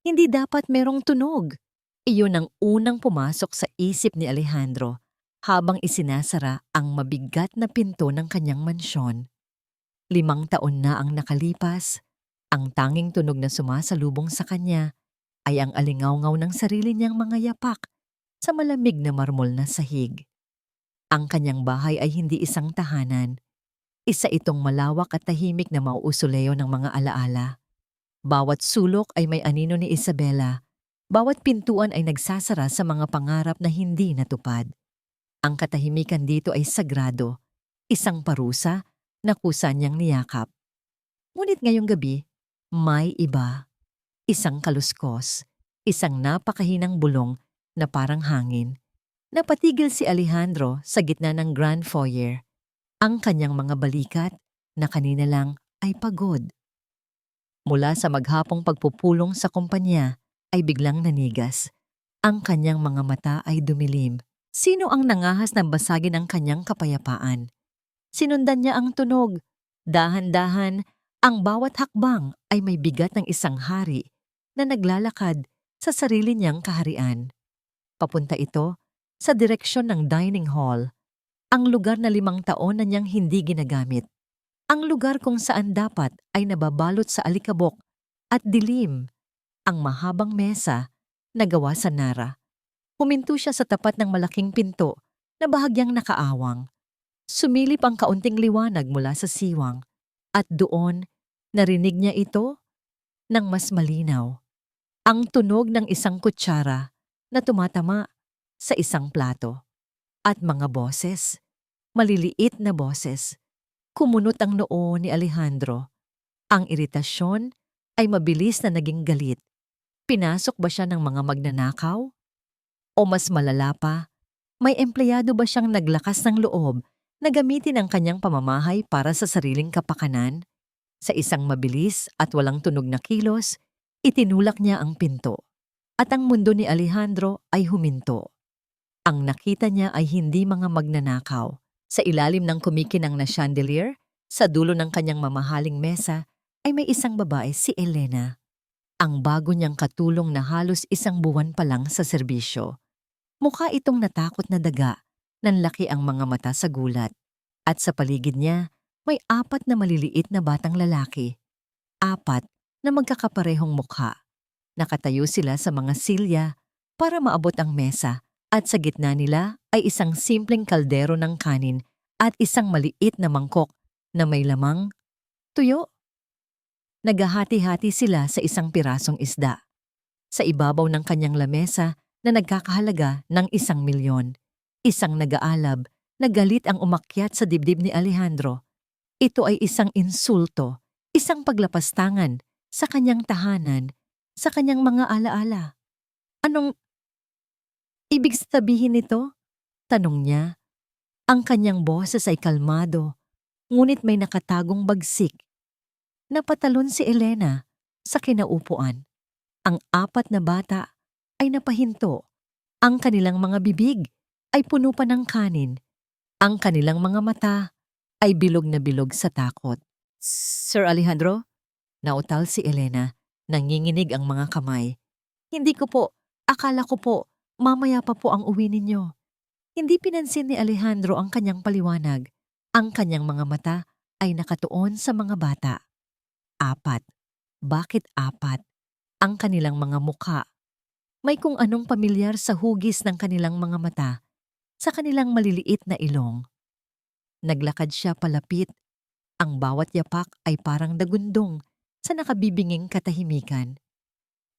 Hindi dapat merong tunog. Iyon ang unang pumasok sa isip ni Alejandro habang isinasara ang mabigat na pinto ng kanyang mansyon. 5 taon na ang nakalipas, ang tanging tunog na sumasalubong sa kanya ay ang alingawngaw ng sarili niyang mga yapak sa malamig na marmol na sahig. Ang kanyang bahay ay hindi isang tahanan. Isa itong malawak at tahimik na mauusoleo ng mga alaala. Bawat sulok ay may anino ni Isabela. Bawat pintuan ay nagsasara sa mga pangarap na hindi natupad. Ang katahimikan dito ay sagrado, isang parusa na kusa niyang niyakap. Ngunit ngayong gabi, may iba. Isang kaluskos, isang napakahinang bulong na parang hangin. Napatigil si Alejandro sa gitna ng grand foyer. Ang kanyang mga balikat na kanina lang ay pagod. Mula sa maghapong pagpupulong sa kumpanya ay biglang nanigas. Ang kanyang mga mata ay dumilim. Sino ang nangahas na basagin ang kanyang kapayapaan? Sinundan niya ang tunog. Dahan-dahan, ang bawat hakbang ay may bigat ng isang hari na naglalakad sa sarili niyang kaharian. Papunta ito sa direksyon ng dining hall, ang lugar na 5 taon na niyang hindi ginagamit. Ang lugar kung saan dapat ay nababalot sa alikabok at dilim, ang mahabang mesa na gawa sa nara. Huminto siya sa tapat ng malaking pinto na bahagyang nakaawang. Sumilip ang kaunting liwanag mula sa siwang at doon narinig niya ito ng mas malinaw. Ang tunog ng isang kutsara na tumatama sa isang plato. At mga boses, maliliit na boses. Kumunot ang noo ni Alejandro. Ang iritasyon ay mabilis na naging galit. Pinasok ba siya ng mga magnanakaw? O mas malala pa, may empleyado ba siyang naglakas ng loob na gamitin ang kanyang pamamahay para sa sariling kapakanan? Sa isang mabilis at walang tunog na kilos, itinulak niya ang pinto. At ang mundo ni Alejandro ay huminto. Ang nakita niya ay hindi mga magnanakaw. Sa ilalim ng kumikinang na chandelier, sa dulo ng kanyang mamahaling mesa, ay may isang babae, si Elena. Ang bago niyang katulong na halos 1 buwan pa lang sa serbisyo. Mukha itong natakot na daga, nanlaki ang mga mata sa gulat. At sa paligid niya, may 4 na maliliit na batang lalaki. 4 na magkakaparehong mukha. Nakatayo sila sa mga silya para maabot ang mesa. At sa gitna nila ay isang simpleng kaldero ng kanin at isang maliit na mangkok na may lamang tuyo. Naghahati-hati sila sa isang pirasong isda. Sa ibabaw ng kanyang lamesa na nagkakahalaga ng 1 milyon. Isang nag-aalab na galit ang umakyat sa dibdib ni Alejandro. Ito ay isang insulto, isang paglapastangan sa kanyang tahanan, sa kanyang mga alaala. Anong ibig sabihin nito? Tanong niya. Ang kanyang boses ay kalmado, ngunit may nakatagong bagsik. Napatalon si Elena sa kinaupuan. Ang 4 na bata ay napahinto. Ang kanilang mga bibig ay puno pa ng kanin. Ang kanilang mga mata ay bilog na bilog sa takot. Sir Alejandro? Nautal si Elena. Nanginginig ang mga kamay. Hindi ko po. Akala ko po. Mamaya pa po ang uwi ninyo. Hindi pinansin ni Alejandro ang kanyang paliwanag. Ang kanyang mga mata ay nakatuon sa mga bata. 4. Bakit 4? Ang kanilang mga mukha. May kung anong pamilyar sa hugis ng kanilang mga mata, sa kanilang maliliit na ilong. Naglakad siya palapit. Ang bawat yapak ay parang dagundong sa nakabibinging katahimikan.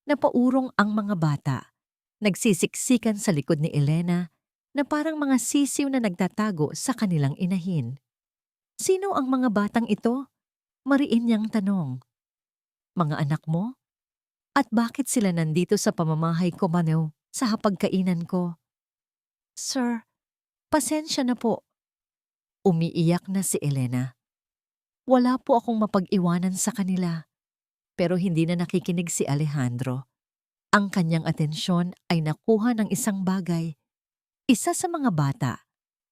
Napaurong ang mga bata. Nagsisiksikan sa likod ni Elena na parang mga sisiw na nagtatago sa kanilang inahin. Sino ang mga batang ito? Mariin niyang tanong. Mga anak mo? At bakit sila nandito sa pamamahay ko, Mano, sa hapagkainan ko? Sir, pasensya na po. Umiiyak na si Elena. Wala po akong mapag-iwanan sa kanila. Pero hindi na nakikinig si Alejandro. Ang kanyang atensyon ay nakuha ng isang bagay. Isa sa mga bata,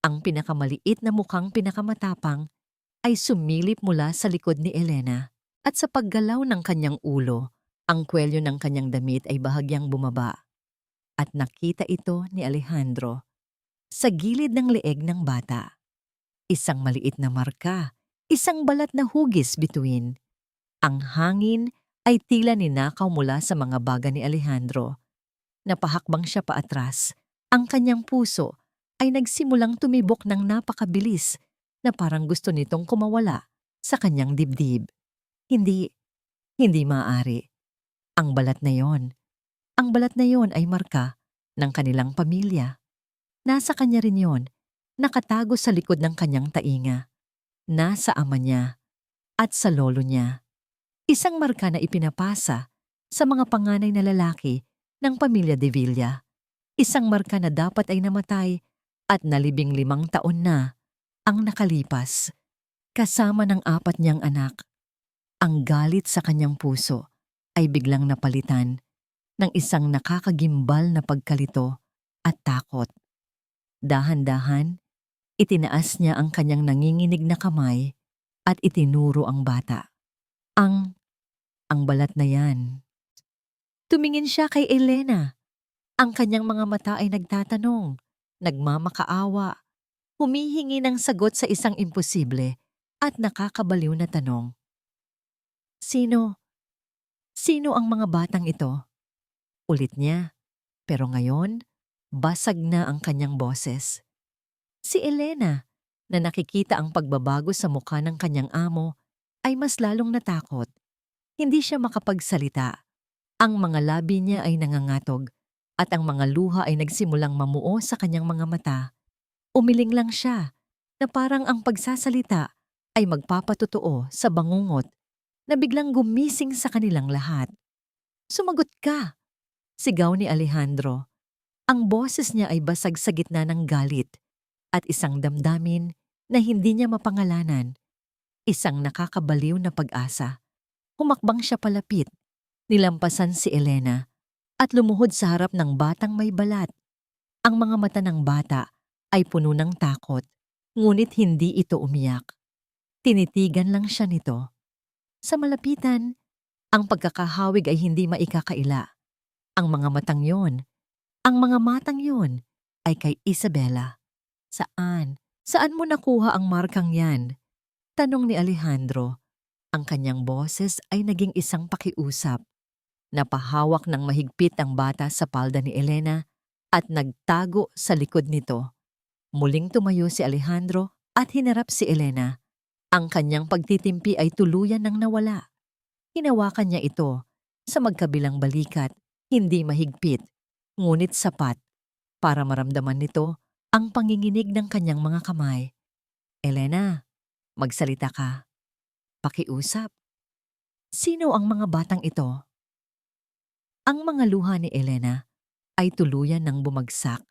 ang pinakamaliit na mukhang pinakamatapang, ay sumilip mula sa likod ni Elena at sa paggalaw ng kanyang ulo, Ang kwelyo ng kanyang damit ay bahagyang bumaba at nakita ito ni Alejandro sa gilid ng leeg ng bata. Isang maliit na marka, isang balat na hugis bituin. Ang hangin ay tila ninakaw mula sa mga baga ni Alejandro. Napahakbang siya paatras. Ang kanyang puso ay nagsimulang tumibok ng napakabilis na parang gusto nitong kumawala sa kanyang dibdib. Hindi, hindi maaari. Ang balat na yon, ang balat na yon ay marka ng kanilang pamilya. Nasa kanya rin yon, nakatago sa likod ng kanyang tainga. Nasa ama niya at sa lolo niya. Isang marka na ipinapasa sa mga panganay na lalaki ng pamilya de Villa. Isang marka na dapat ay namatay at na 15 taon na ang nakalipas. Kasama ng 4 niyang anak. Ang galit sa kanyang puso ay biglang napalitan ng isang nakakagimbal na pagkalito at takot. Dahan-dahan, itinaas niya ang kanyang nanginginig na kamay at itinuro ang bata. Ang balat na yan. Tumingin siya kay Elena. Ang kanyang mga mata ay nagtatanong, nagmamakaawa, humihingi ng sagot sa isang imposible at nakakabaliw na tanong. Sino ang mga batang ito? Ulit niya, pero ngayon, basag na ang kanyang boses. Si Elena, na nakikita ang pagbabago sa mukha ng kanyang amo, ay mas lalong natakot. Hindi siya makapagsalita. Ang mga labi niya ay nangangatog at ang mga luha ay nagsimulang mamuo sa kanyang mga mata. Umiling lang siya na parang ang pagsasalita ay magpapatotoo sa bangungot na biglang gumising sa kanilang lahat. Sumagot ka! Sigaw ni Alejandro. Ang boses niya ay basag sa gitna ng galit at isang damdamin na hindi niya mapangalanan. Isang nakakabaliw na pag-asa. Humakbang siya palapit, nilampasan si Elena at lumuhod sa harap ng batang may balat. Ang mga mata ng bata ay puno ng takot, ngunit hindi ito umiyak. Tinitigan lang siya nito. Sa malapitan, ang pagkakahawig ay hindi maikakaila. Ang mga matang yon, ay kay Isabela. Saan? Saan mo nakuha ang markang yan? Tanong ni Alejandro. Ang kanyang boses ay naging isang pakiusap. Napahawak ng mahigpit ang bata sa palda ni Elena at nagtago sa likod nito. Muling tumayo si Alejandro at hinarap si Elena. Ang kanyang pagtitimpi ay tuluyan ng nawala. Hinawakan niya ito sa magkabilang balikat, hindi mahigpit, ngunit sapat para maramdaman nito ang panginginig ng kanyang mga kamay. Elena, magsalita ka. Pakiusap. Sino ang mga batang ito? Ang mga luha ni Elena ay tuluyan ng bumagsak.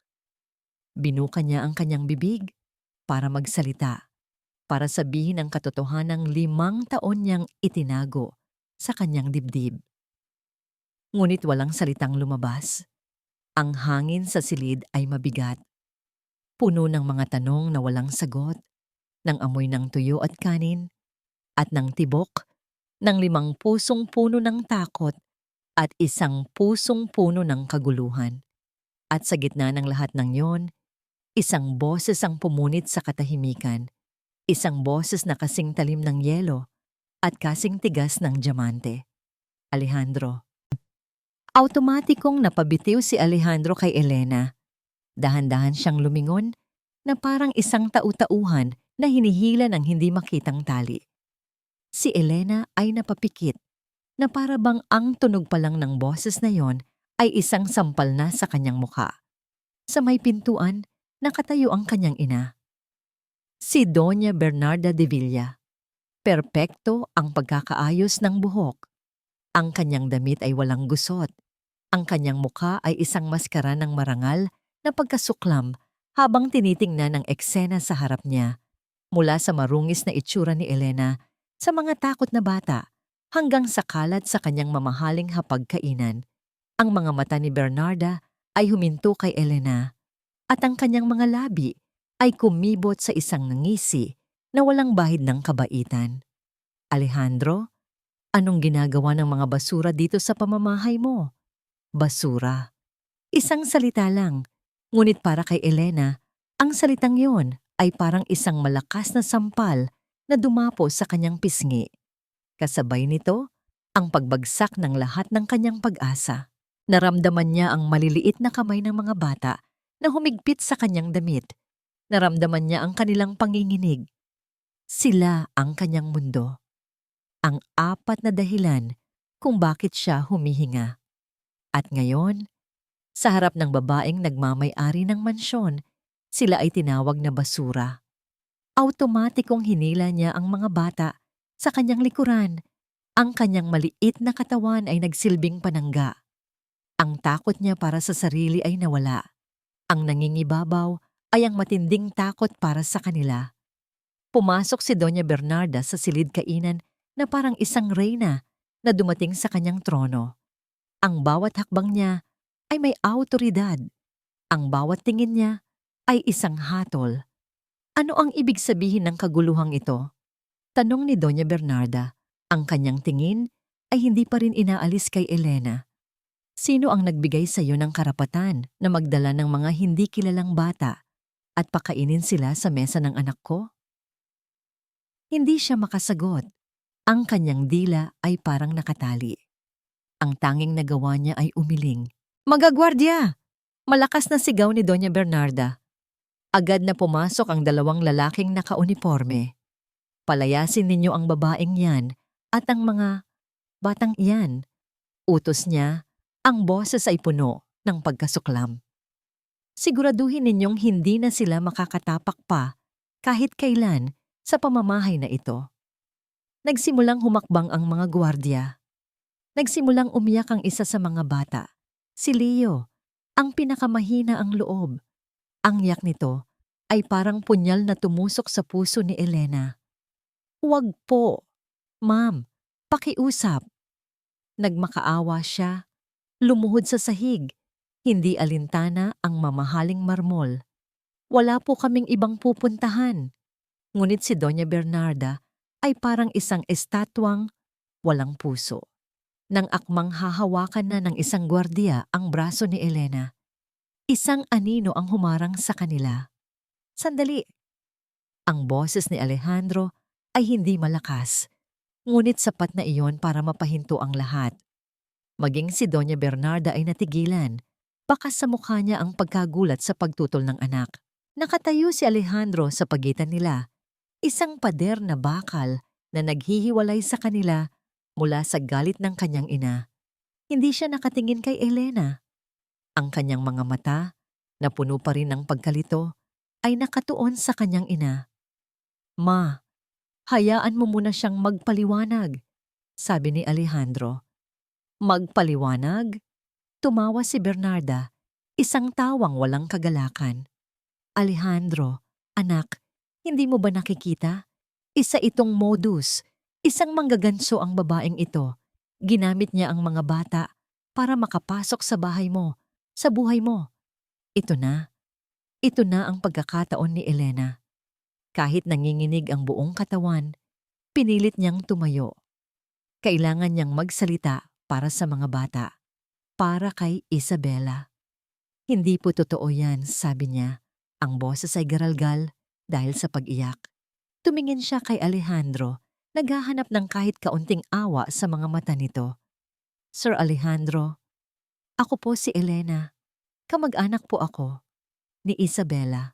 Binuka niya ang kanyang bibig para magsalita, para sabihin ang katotohanang 5 taon niyang itinago sa kanyang dibdib. Ngunit walang salitang lumabas. Ang hangin sa silid ay mabigat. Puno ng mga tanong na walang sagot, ng amoy ng tuyo at kanin, at ng tibok ng 5 pusong puno ng takot at 1 pusong puno ng kaguluhan. At sa gitna ng lahat ng yon, isang boses ang pumunit sa katahimikan, isang boses na kasing talim ng yelo at kasing tigas ng diamante. Alejandro. Automatikong napabitiw si Alejandro kay Elena. Dahan-dahan siyang lumingon na parang isang tau-tauhan na hinihila ng hindi makitang tali. Si Elena ay napapikit na para bang ang tunog pa lang ng boses na yon ay isang sampal na sa kanyang mukha. Sa may pintuan, nakatayo ang kanyang ina. Si Doña Bernarda de Villa. Perpekto ang pagkakaayos ng buhok. Ang kanyang damit ay walang gusot. Ang kanyang mukha ay isang maskara ng marangal na pagkasuklam habang tinitingnan ang eksena sa harap niya. Mula sa marungis na itsura ni Elena, sa mga takot na bata, hanggang sa kalat sa kanyang mamahaling hapagkainan. Ang mga mata ni Bernarda ay huminto kay Elena at ang kanyang mga labi ay kumibot sa isang ngisi na walang bahid ng kabaitan. Alejandro, Anong ginagawa ng mga basura dito sa pamamahay mo? Basura. Isang salita lang. Ngunit para kay Elena, ang salitang yon ay parang isang malakas na sampal na dumapo sa kanyang pisngi. Kasabay nito, ang pagbagsak ng lahat ng kanyang pag-asa. Naramdaman niya ang maliliit na kamay ng mga bata na humigpit sa kanyang damit. Naramdaman niya ang kanilang panginginig. Sila ang kanyang mundo. Ang apat na dahilan kung bakit siya humihinga. At ngayon, sa harap ng babaeng nagmamay-ari ng mansyon, sila ay tinawag na basura. Automatikong hinila niya ang mga bata sa kanyang likuran. Ang kanyang maliit na katawan ay nagsilbing panangga. Ang takot niya para sa sarili ay nawala. Ang nangingibabaw ay ang matinding takot para sa kanila. Pumasok si Doña Bernarda sa silid kainan na parang isang reyna na dumating sa kanyang trono. Ang bawat hakbang niya ay may awtoridad. Ang bawat tingin niya ay isang hatol. Ano ang ibig sabihin ng kaguluhang ito? Tanong ni Doña Bernarda. Ang kanyang tingin ay hindi pa rin inaalis kay Elena. Sino ang nagbigay sa iyo ng karapatan na magdala ng mga hindi kilalang bata at pakainin sila sa mesa ng anak ko? Hindi siya makasagot. Ang kanyang dila ay parang nakatali. Ang tanging nagawa niya ay umiling. Magagwardya! Malakas na sigaw ni Doña Bernarda. Agad na pumasok ang dalawang lalaking nakauniforme. Palayasin ninyo ang babaeng yan at ang mga batang iyan. Utos niya, ang boses ay puno ng pagkasuklam. Siguraduhin ninyong hindi na sila makakatapak pa kahit kailan sa pamamahay na ito. Nagsimulang humakbang ang mga gwardya. Nagsimulang umiyak ang isa sa mga bata. Si Leo, ang pinakamahina ang loob. Ang yak nito ay parang punyal na tumusok sa puso ni Elena. Huwag po, ma'am, pakiusap. Nagmakaawa siya, lumuhod sa sahig, hindi alintana ang mamahaling marmol. Wala po kaming ibang pupuntahan. Ngunit si Doña Bernarda ay parang isang estatwang walang puso. Nang akmang hahawakan na ng isang gwardiya ang braso ni Elena, isang anino ang humarang sa kanila. Sandali! Ang boses ni Alejandro ay hindi malakas, ngunit sapat na iyon para mapahinto ang lahat. Maging si Doña Bernarda ay natigilan, baka sa mukha niya ang pagkagulat sa pagtutol ng anak. Nakatayo si Alejandro sa pagitan nila, isang pader na bakal na naghihiwalay sa kanila mula sa galit ng kanyang ina. Hindi siya nakatingin kay Elena. Ang kanyang mga mata, na puno pa rin ng pagkalito, ay nakatuon sa kanyang ina. Ma, hayaan mo muna siyang magpaliwanag, sabi ni Alejandro. Magpaliwanag? Tumawa si Bernarda, isang tawang walang kagalakan. Alejandro, anak, hindi mo ba nakikita? Isa itong modus. Isang manggaganso ang babaeng ito. Ginamit niya ang mga bata para makapasok sa bahay mo, sa buhay mo. Ito na ang pagkakataon ni Elena. Kahit nanginginig ang buong katawan, pinilit niyang tumayo. Kailangan niyang magsalita para sa mga bata, para kay Isabela. Hindi po totoo yan, sabi niya. Ang boses ay garalgal dahil sa pag-iyak. Tumingin siya kay Alejandro, naghahanap ng kahit kaunting awa sa mga mata nito. Sir Alejandro, ako po si Elena. Kamag-anak po ako ni Isabela.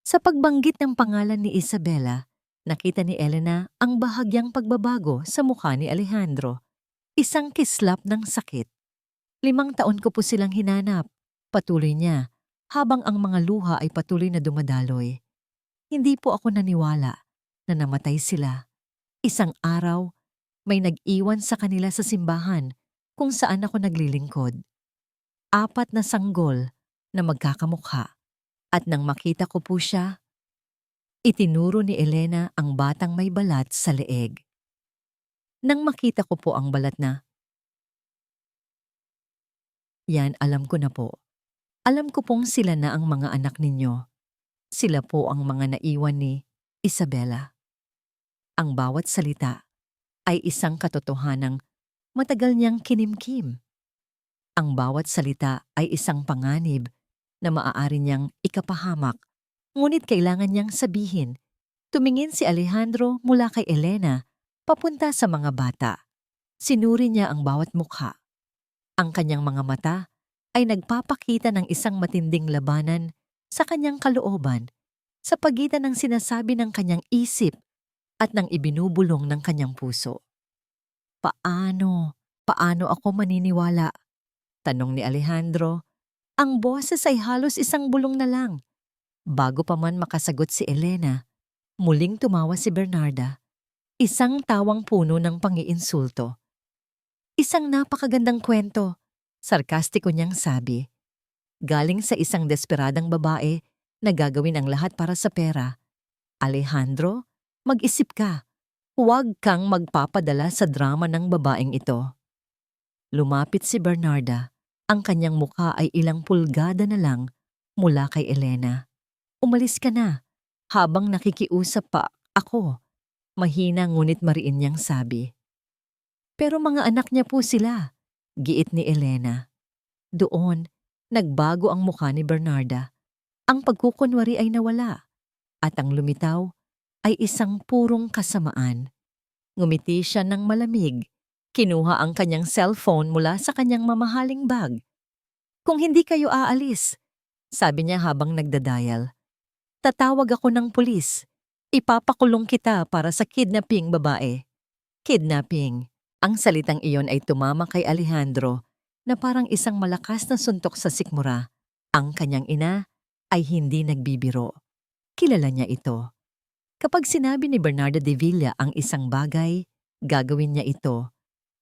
Sa pagbanggit ng pangalan ni Isabela, nakita ni Elena ang bahagyang pagbabago sa mukha ni Alejandro. Isang kislap ng sakit. 5 taon ko po silang hinanap, patuloy niya, habang ang mga luha ay patuloy na dumadaloy. Hindi po ako naniwala na namatay sila. Isang araw, may nag-iwan sa kanila sa simbahan kung saan ako naglilingkod. 4 na sanggol na magkakamukha. At nang makita ko po siya, itinuro ni Elena ang batang may balat sa leeg. Nang makita ko po ang balat na, yan alam ko na po. Alam ko pong sila na ang mga anak ninyo. Sila po ang mga naiwan ni Isabela. Ang bawat salita ay isang katotohanang matagal niyang kinimkim. Ang bawat salita ay isang panganib na maaari niyang ikapahamak, ngunit kailangan niyang sabihin. Tumingin si Alejandro mula kay Elena papunta sa mga bata. Sinuri niya ang bawat mukha. Ang kanyang mga mata ay nagpapakita ng isang matinding labanan sa kanyang kalooban sa pagitan ng sinasabi ng kanyang isip at ng ibinubulong ng kanyang puso. Paano? Paano ako maniniwala? Tanong ni Alejandro. Ang boses ay halos isang bulong na lang. Bago pa man makasagot si Elena, muling tumawa si Bernarda. Isang tawang puno ng pangiinsulto. Isang napakagandang kwento, sarkastiko niyang sabi. Galing sa isang desperadang babae na gagawin ang lahat para sa pera. Alejandro, mag-isip ka. Huwag kang magpapadala sa drama ng babaeng ito. Lumapit si Bernarda. Ang kanyang mukha ay ilang pulgada na lang mula kay Elena. Umalis ka na. Habang nakikiusap pa ako, mahina ngunit mariin niyang sabi. Pero mga anak niya po sila, giit ni Elena. Doon, nagbago ang mukha ni Bernarda. Ang pagkukunwari ay nawala, at ang lumitaw ay isang purong kasamaan. Ngumiti siya ng malamig, kinuha ang kanyang cellphone mula sa kanyang mamahaling bag. Kung hindi kayo aalis, sabi niya habang nagdadial. Tatawag ako ng pulis. Ipapakulong kita para sa kidnapping, babae. Kidnapping. Ang salitang iyon ay tumama kay Alejandro na parang isang malakas na suntok sa sikmura. Ang kanyang ina ay hindi nagbibiro. Kilala niya ito. Kapag sinabi ni Bernardo de Villa ang isang bagay, gagawin niya ito.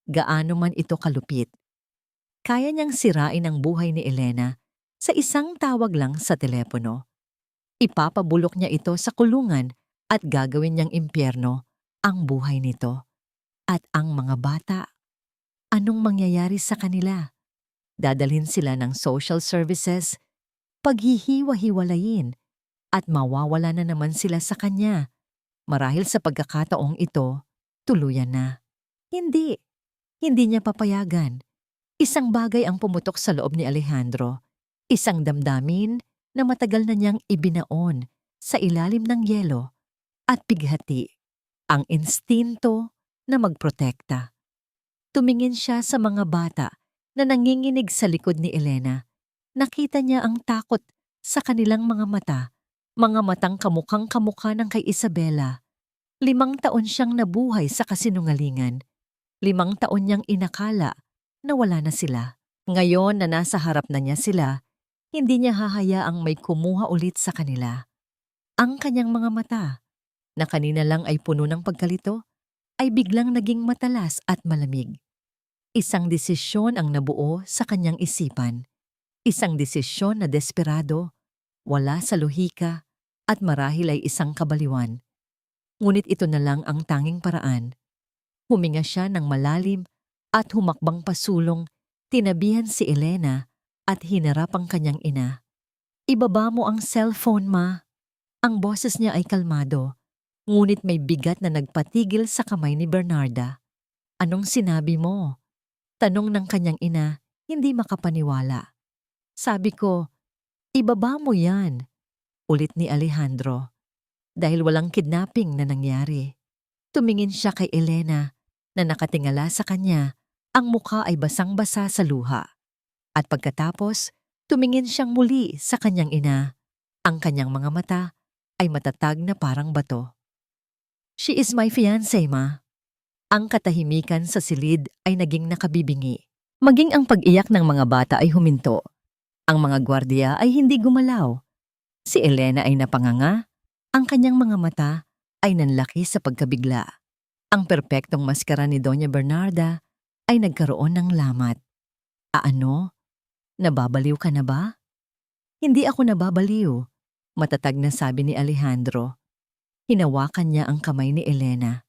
Gaano man ito kalupit. Kaya niyang sirain ang buhay ni Elena sa isang tawag lang sa telepono. Ipapabulok niya ito sa kulungan at gagawin niyang impyerno ang buhay nito. At ang mga bata, anong mangyayari sa kanila? Dadalhin sila ng social services, paghihiwa-hiwalayin, at mawawala na naman sila sa kanya. Marahil sa pagkakataong ito, tuluyan na. Hindi niya papayagan. Isang bagay ang pumutok sa loob ni Alejandro. Isang damdamin na matagal na niyang ibinaon sa ilalim ng yelo at bighati, ang instinto na magprotekta. Tumingin siya sa mga bata na nanginginig sa likod ni Elena. Nakita niya ang takot sa kanilang mga matang kamukhang kamukha ng kay Isabela. 5 taon siyang nabuhay sa kasinungalingan. 5 taon niyang inakala na wala na sila. Ngayon na nasa harap na niya sila, hindi niya hahayaang may kumuha ulit sa kanila. Ang kanyang mga mata, na kanina lang ay puno ng pagkalito, ay biglang naging matalas at malamig. Isang desisyon ang nabuo sa kanyang isipan. Isang desisyon na desperado, wala sa lohika, at marahil ay isang kabaliwan. Ngunit ito na lang ang tanging paraan. Huminga siya ng malalim at humakbang pasulong, tinabihan si Elena at hinarap ang kanyang ina. Ibaba mo ang cellphone, ma. Ang boses niya ay kalmado, ngunit may bigat na nagpatigil sa kamay ni Bernarda. Anong sinabi mo? Tanong ng kanyang ina, hindi makapaniwala. Sabi ko, ibaba mo yan. Ulit ni Alejandro. Dahil walang kidnapping na nangyari. Tumingin siya kay Elena na nakatingala sa kanya, ang mukha ay basang-basa sa luha. At pagkatapos, tumingin siyang muli sa kanyang ina. Ang kanyang mga mata ay matatag na parang bato. She is my fiancé, ma. Ang katahimikan sa silid ay naging nakabibingi. Maging ang pag-iyak ng mga bata ay huminto. Ang mga gwardiya ay hindi gumalaw. Si Elena ay napanganga. Ang kanyang mga mata ay nanlaki sa pagkabigla. Ang perpektong maskara ni Doña Bernarda ay nagkaroon ng lamat. Ano? Nababaliw ka na ba? Hindi ako nababaliw, matatag na sabi ni Alejandro. Hinawakan niya ang kamay ni Elena.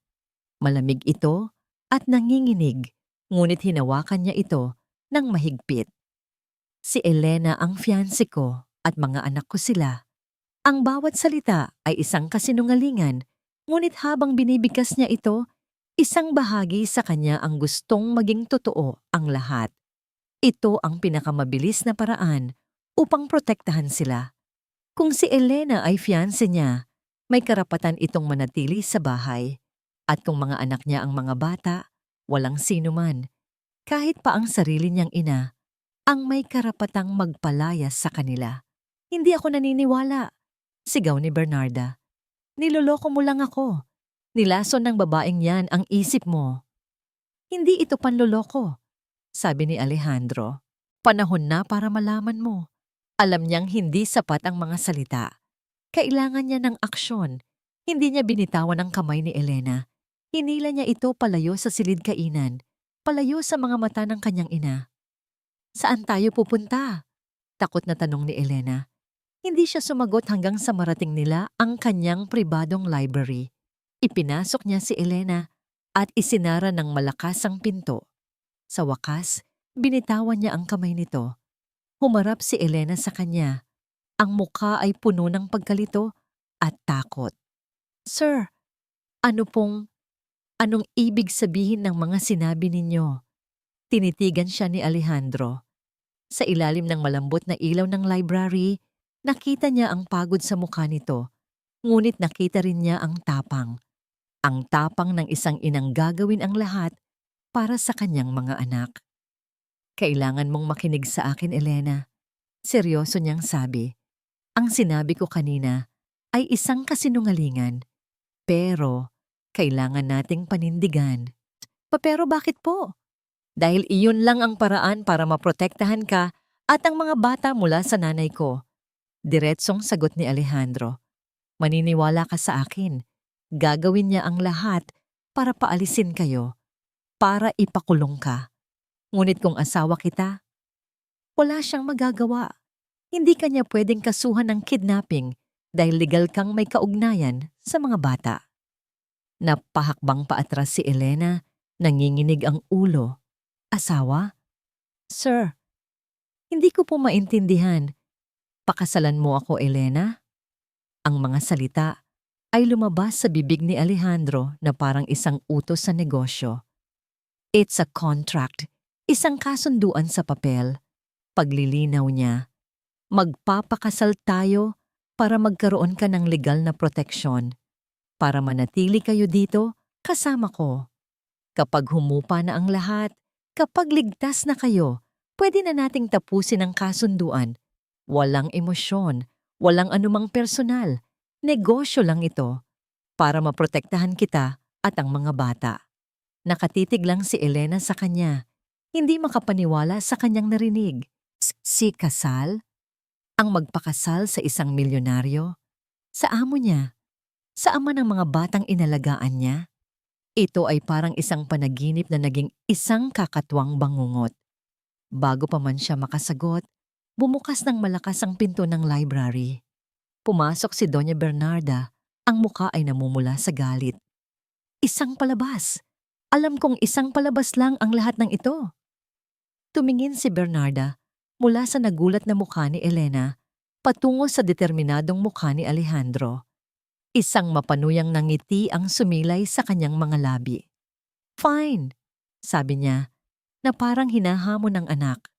Malamig ito at nanginginig, ngunit hinawakan niya ito ng mahigpit. Si Elena ang fiancé ko at mga anak ko sila. Ang bawat salita ay isang kasinungalingan, ngunit habang binibigkas niya ito, Isang bahagi sa kanya ang gustong maging totoo ang lahat. Ito ang pinakamabilis na paraan upang protektahan sila. Kung si Elena ay fiancé niya, may karapatan itong manatili sa bahay. At kung mga anak niya ang mga bata, walang sino man, kahit pa ang sarili niyang ina, ang may karapatang magpalayas sa kanila. Hindi ako naniniwala, sigaw ni Bernarda. Niloloko mo lang ako. Nilason ng babaeng yan ang isip mo. Hindi ito panloloko, sabi ni Alejandro. Panahon na para malaman mo. Alam niyang hindi sapat ang mga salita. Kailangan niya ng aksyon. Hindi niya binitawan ang kamay ni Elena. Hinila niya ito palayo sa silid kainan, palayo sa mga mata ng kanyang ina. Saan tayo pupunta? Takot na tanong ni Elena. Hindi siya sumagot hanggang sa marating nila ang kanyang pribadong library. Ipinasok niya si Elena at isinara ng malakas ang pinto. Sa wakas, binitawan niya ang kamay nito. Humarap si Elena sa kanya. Ang mukha ay puno ng pagkalito at takot. Sir, anong ibig sabihin ng mga sinabi ninyo? Tinitigan siya ni Alejandro. Sa ilalim ng malambot na ilaw ng library, nakita niya ang pagod sa mukha nito. Ngunit nakita rin niya ang tapang. Ang tapang ng isang inang gagawin ang lahat para sa kanyang mga anak. Kailangan mong makinig sa akin, Elena. Seryoso niyang sabi. Ang sinabi ko kanina ay isang kasinungalingan. Pero kailangan nating panindigan. Pero bakit po? Dahil iyon lang ang paraan para maprotektahan ka at ang mga bata mula sa nanay ko. Diretsong sagot ni Alejandro. Maniniwala ka sa akin. Gagawin niya ang lahat para paalisin kayo, para ipakulong ka. Ngunit kung asawa kita, wala siyang magagawa. Hindi kanya pwedeng kasuhan ng kidnapping dahil legal kang may kaugnayan sa mga bata. Napahakbang paatras si Elena, nanginginig ang ulo. Asawa? Sir, hindi ko po maintindihan. Pakasalan mo ako, Elena? Ang mga salita ay lumabas sa bibig ni Alejandro na parang isang utos sa negosyo. It's a contract, isang kasunduan sa papel. Paglilinaw niya, magpapakasal tayo para magkaroon ka ng legal na proteksyon. Para manatili kayo dito, kasama ko. Kapag humupa na ang lahat, kapag ligtas na kayo, pwede na nating tapusin ang kasunduan. Walang emosyon, walang anumang personal. Negosyo lang ito para maprotektahan kita at ang mga bata. Nakatitig lang si Elena sa kanya, hindi makapaniwala sa kanyang narinig. Si kasal? Ang magpakasal sa isang milyonaryo? Sa amo niya? Sa ama ng mga batang inalagaan niya? Ito ay parang isang panaginip na naging isang kakatwang bangungot. Bago pa man siya makasagot, bumukas ng malakas ang pinto ng library. Pumasok si Doña Bernarda, ang muka ay namumula sa galit. Isang palabas! Alam kong isang palabas lang ang lahat ng ito. Tumingin si Bernarda mula sa nagulat na mukha ni Elena patungo sa determinadong mukha ni Alejandro. Isang mapanuyang nangiti ang sumilay sa kanyang mga labi. Fine, sabi niya, na parang hinahamon ng anak.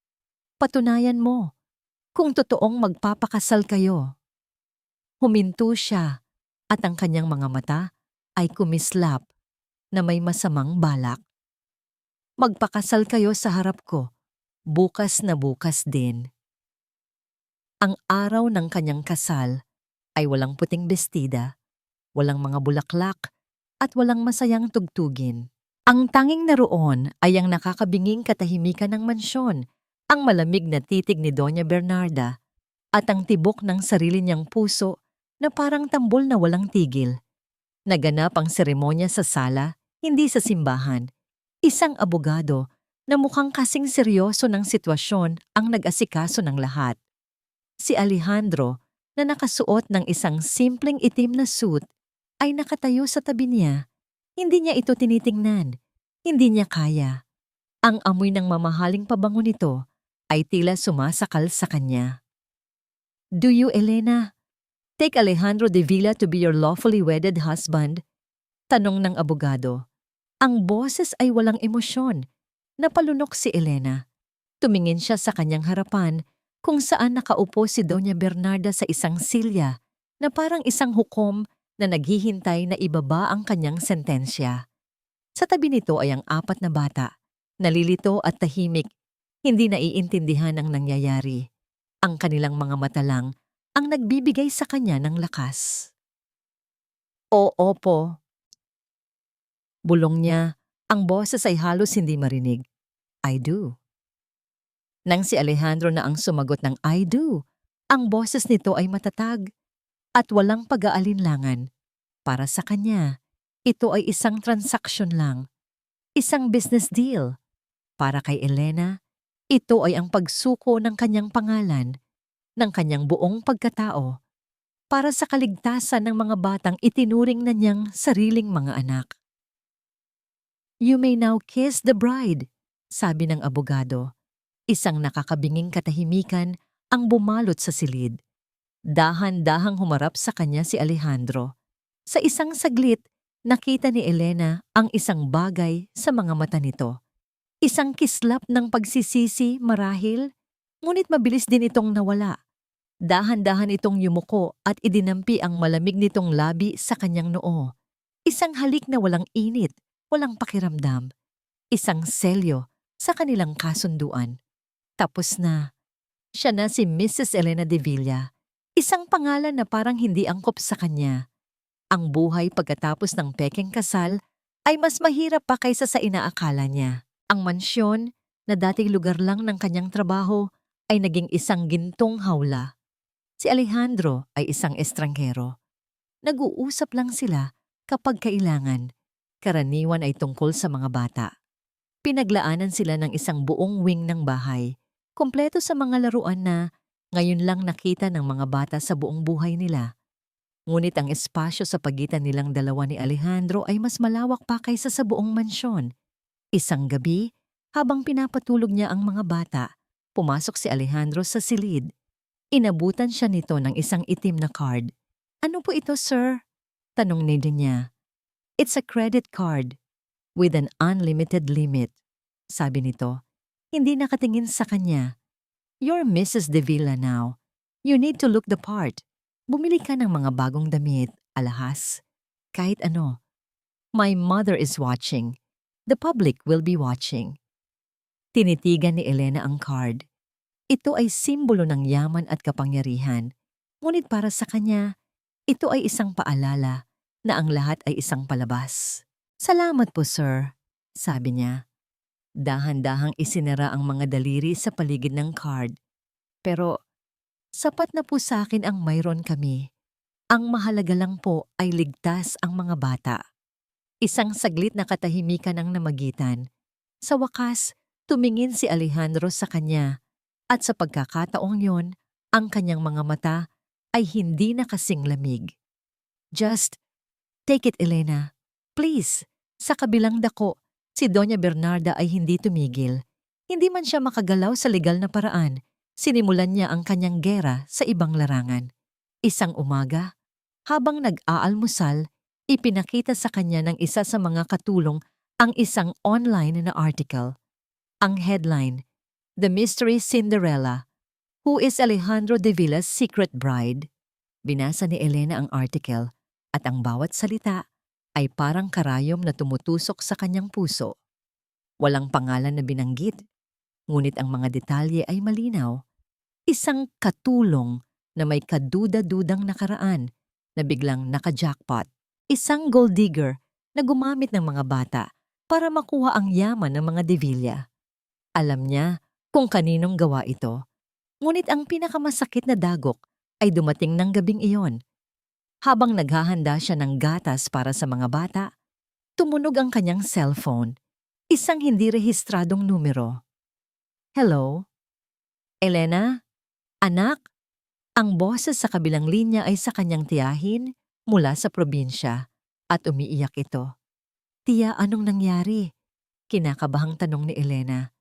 Patunayan mo, kung totoong magpapakasal kayo. Huminto siya at ang kanyang mga mata ay kumislap na may masamang balak. Magpakasal kayo sa harap ko, bukas na bukas din. Ang araw ng kanyang kasal ay walang puting bestida, walang mga bulaklak at walang masayang tugtugin. Ang tanging naroon ay ang nakakabinging katahimikan ng mansyon, ang malamig na titig ni Doña Bernarda at ang tibok ng sarili niyang puso na parang tambol na walang tigil. Naganap ang seremonya sa sala, hindi sa simbahan. Isang abogado na mukhang kasing seryoso ng sitwasyon ang nag-asikaso ng lahat. Si Alejandro, na nakasuot ng isang simpleng itim na suit, ay nakatayo sa tabi niya. Hindi niya ito tinitingnan. Hindi niya kaya. Ang amoy ng mamahaling pabango nito ay tila sumasakal sa kanya. Do you, Elena, take Alejandro de Villa to be your lawfully wedded husband? Tanong ng abogado. Ang boses ay walang emosyon. Napalunok si Elena. Tumingin siya sa kanyang harapan kung saan nakaupo si Doña Bernarda sa isang silya na parang isang hukom na naghihintay na ibaba ang kanyang sentensya. Sa tabi nito ay ang 4 na bata, nalilito at tahimik, hindi naiintindihan ang nangyayari. Ang kanilang mga mata lang ang nagbibigay sa kanya ng lakas. Oo po, bulong niya, ang boses ay halos hindi marinig. I do. Nang si Alejandro na ang sumagot ng I do, ang boses nito ay matatag at walang pag-aalinlangan. Para sa kanya, ito ay isang transaksyon lang, isang business deal. Para kay Elena, ito ay ang pagsuko ng kanyang pangalan, ng kanyang buong pagkatao, para sa kaligtasan ng mga batang itinuring na niyang sariling mga anak. You may now kiss the bride, sabi ng abogado. Isang nakakabinging katahimikan ang bumalot sa silid. Dahan-dahang humarap sa kanya si Alejandro. Sa isang saglit, nakita ni Elena ang isang bagay sa mga mata nito. Isang kislap ng pagsisisi marahil, ngunit mabilis din itong nawala. Dahan-dahan itong yumuko at idinampi ang malamig nitong labi sa kanyang noo. Isang halik na walang init, walang pakiramdam. Isang selyo sa kanilang kasunduan. Tapos na. Siya na si Mrs. Elena de Villa. Isang pangalan na parang hindi angkop sa kanya. Ang buhay pagkatapos ng pekeng kasal ay mas mahirap pa kaysa sa inaakala niya. Ang mansyon, na dating lugar lang ng kanyang trabaho, ay naging isang gintong hawla. Si Alejandro ay isang estranghero. Nag-uusap lang sila kapag kailangan. Karaniwan ay tungkol sa mga bata. Pinaglaanan sila ng isang buong wing ng bahay, kompleto sa mga laruan na ngayon lang nakita ng mga bata sa buong buhay nila. Ngunit ang espasyo sa pagitan nilang dalawa ni Alejandro ay mas malawak pa kaysa sa buong mansyon. Isang gabi, habang pinapatulog niya ang mga bata, pumasok si Alejandro sa silid. Inabutan siya nito ng isang itim na card. Ano po ito, sir? Tanong niya. It's a credit card with an unlimited limit, sabi nito. Hindi nakatingin sa kanya. You're Mrs. De Villa now. You need to look the part. Bumili ka ng mga bagong damit, alahas, kahit ano. My mother is watching. The public will be watching. Tinitigan ni Elena ang card. Ito ay simbolo ng yaman at kapangyarihan. Ngunit para sa kanya, ito ay isang paalala na ang lahat ay isang palabas. Salamat po, sir, sabi niya. Dahan-dahang isinara ang mga daliri sa paligid ng card. Pero, sapat na po sa akin ang mayroon kami. Ang mahalaga lang po ay ligtas ang mga bata. Isang saglit na katahimikan ang namagitan. Sa wakas, tumingin si Alejandro sa kanya at sa pagkakataong yon, ang kanyang mga mata ay hindi na kasing lamig. Just take it, Elena. Please, sa kabilang dako, si Doña Bernarda ay hindi tumigil. Hindi man siya makagalaw sa legal na paraan, sinimulan niya ang kanyang gera sa ibang larangan. Isang umaga, habang nag-aalmusal, ipinakita sa kanya ng isa sa mga katulong ang isang online na article. Ang headline, The Mystery Cinderella, Who is Alejandro de Villa's Secret Bride? Binasa ni Elena ang article at ang bawat salita ay parang karayom na tumutusok sa kanyang puso. Walang pangalan na binanggit, ngunit ang mga detalye ay malinaw. Isang katulong na may kaduda-dudang nakaraan na biglang naka-jackpot. Isang gold digger na gumamit ng mga bata para makuha ang yaman ng mga De Villa. Alam niya kung kaninong gawa ito. Ngunit ang pinakamasakit na dagok ay dumating ng gabing iyon. Habang naghahanda siya ng gatas para sa mga bata, tumunog ang kanyang cellphone. Isang hindi rehistradong numero. Hello? Elena? Anak? Ang boses sa kabilang linya ay sa kanyang tiyahin mula sa probinsya at umiiyak ito. Tiya, anong nangyari? Kinakabahang tanong ni Elena.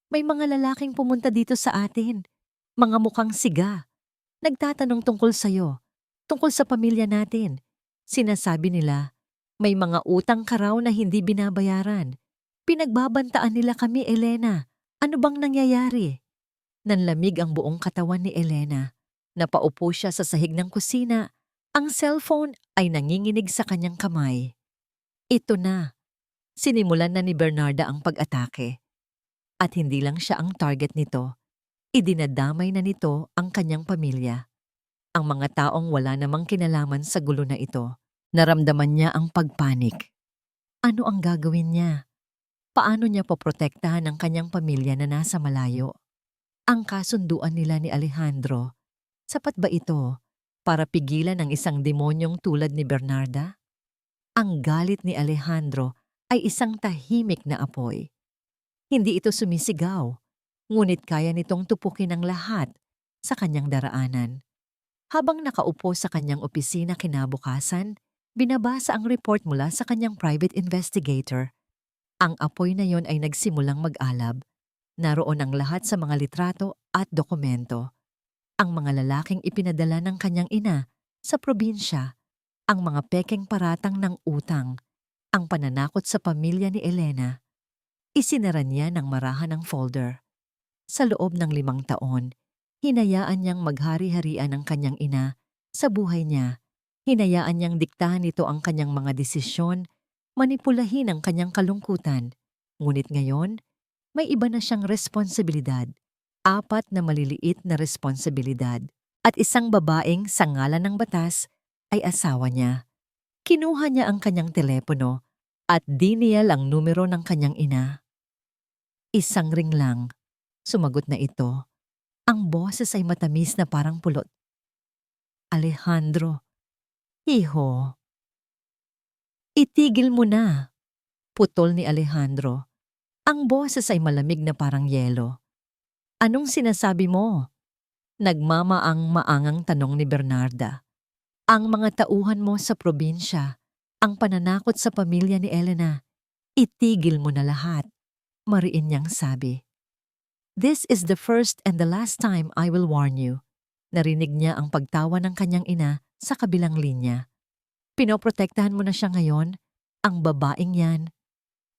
May mga lalaking pumunta dito sa atin. Mga mukhang siga. Nagtatanong tungkol sa'yo. Tungkol sa pamilya natin. Sinasabi nila, May mga utang ka raw na hindi binabayaran. Pinagbabantaan nila kami, Elena. Ano bang nangyayari? Nanlamig ang buong katawan ni Elena. Napaupo siya sa sahig ng kusina. Ang cellphone ay nanginginig sa kanyang kamay. Ito na. Sinimulan na ni Bernarda ang pag-atake. At hindi lang siya ang target nito. Idinadamay na nito ang kanyang pamilya. Ang mga taong wala namang kinalaman sa gulo na ito. Naramdaman niya ang pagpanik. Ano ang gagawin niya? Paano niya poprotektahan ang kanyang pamilya na nasa malayo? Ang kasunduan nila ni Alejandro, sapat ba ito para pigilan ang isang demonyong tulad ni Bernarda? Ang galit ni Alejandro ay isang tahimik na apoy. Hindi ito sumisigaw, ngunit kaya nitong tupukin ang lahat sa kanyang daraanan. Habang nakaupo sa kanyang opisina kinabukasan, binabasa ang report mula sa kanyang private investigator. Ang apoy na yon ay nagsimulang mag-alab. Naroon ang lahat sa mga litrato at dokumento. Ang mga lalaking ipinadala ng kanyang ina sa probinsya, ang mga pekeng paratang ng utang, ang pananakot sa pamilya ni Elena. Isinara niya ng marahan ang folder. Sa loob ng 5 taon, hinayaan niyang maghari-harian ang kanyang ina sa buhay niya. Hinayaan niyang diktahan nito ang kanyang mga desisyon, manipulahin ang kanyang kalungkutan. Ngunit ngayon, may iba na siyang responsibilidad. 4 na maliliit na responsibilidad. At isang babaeng sa ngalan ng batas ay asawa niya. Kinuha niya ang kanyang telepono at diniyal ang numero ng kanyang ina. Isang ring lang. Sumagot na ito. Ang boses ay matamis na parang pulot. Alejandro, hiho. Itigil mo na. Putol ni Alejandro. Ang boses ay malamig na parang yelo. Anong sinasabi mo? Nagmamaang-maangang tanong ni Bernarda. Ang mga tauhan mo sa probinsya, ang pananakot sa pamilya ni Elena, itigil mo na lahat, mariin niyang sabi. This is the first and the last time I will warn you. Narinig niya ang pagtawa ng kanyang ina sa kabilang linya. Pinoprotektahan mo na siya ngayon, ang babaeng yan.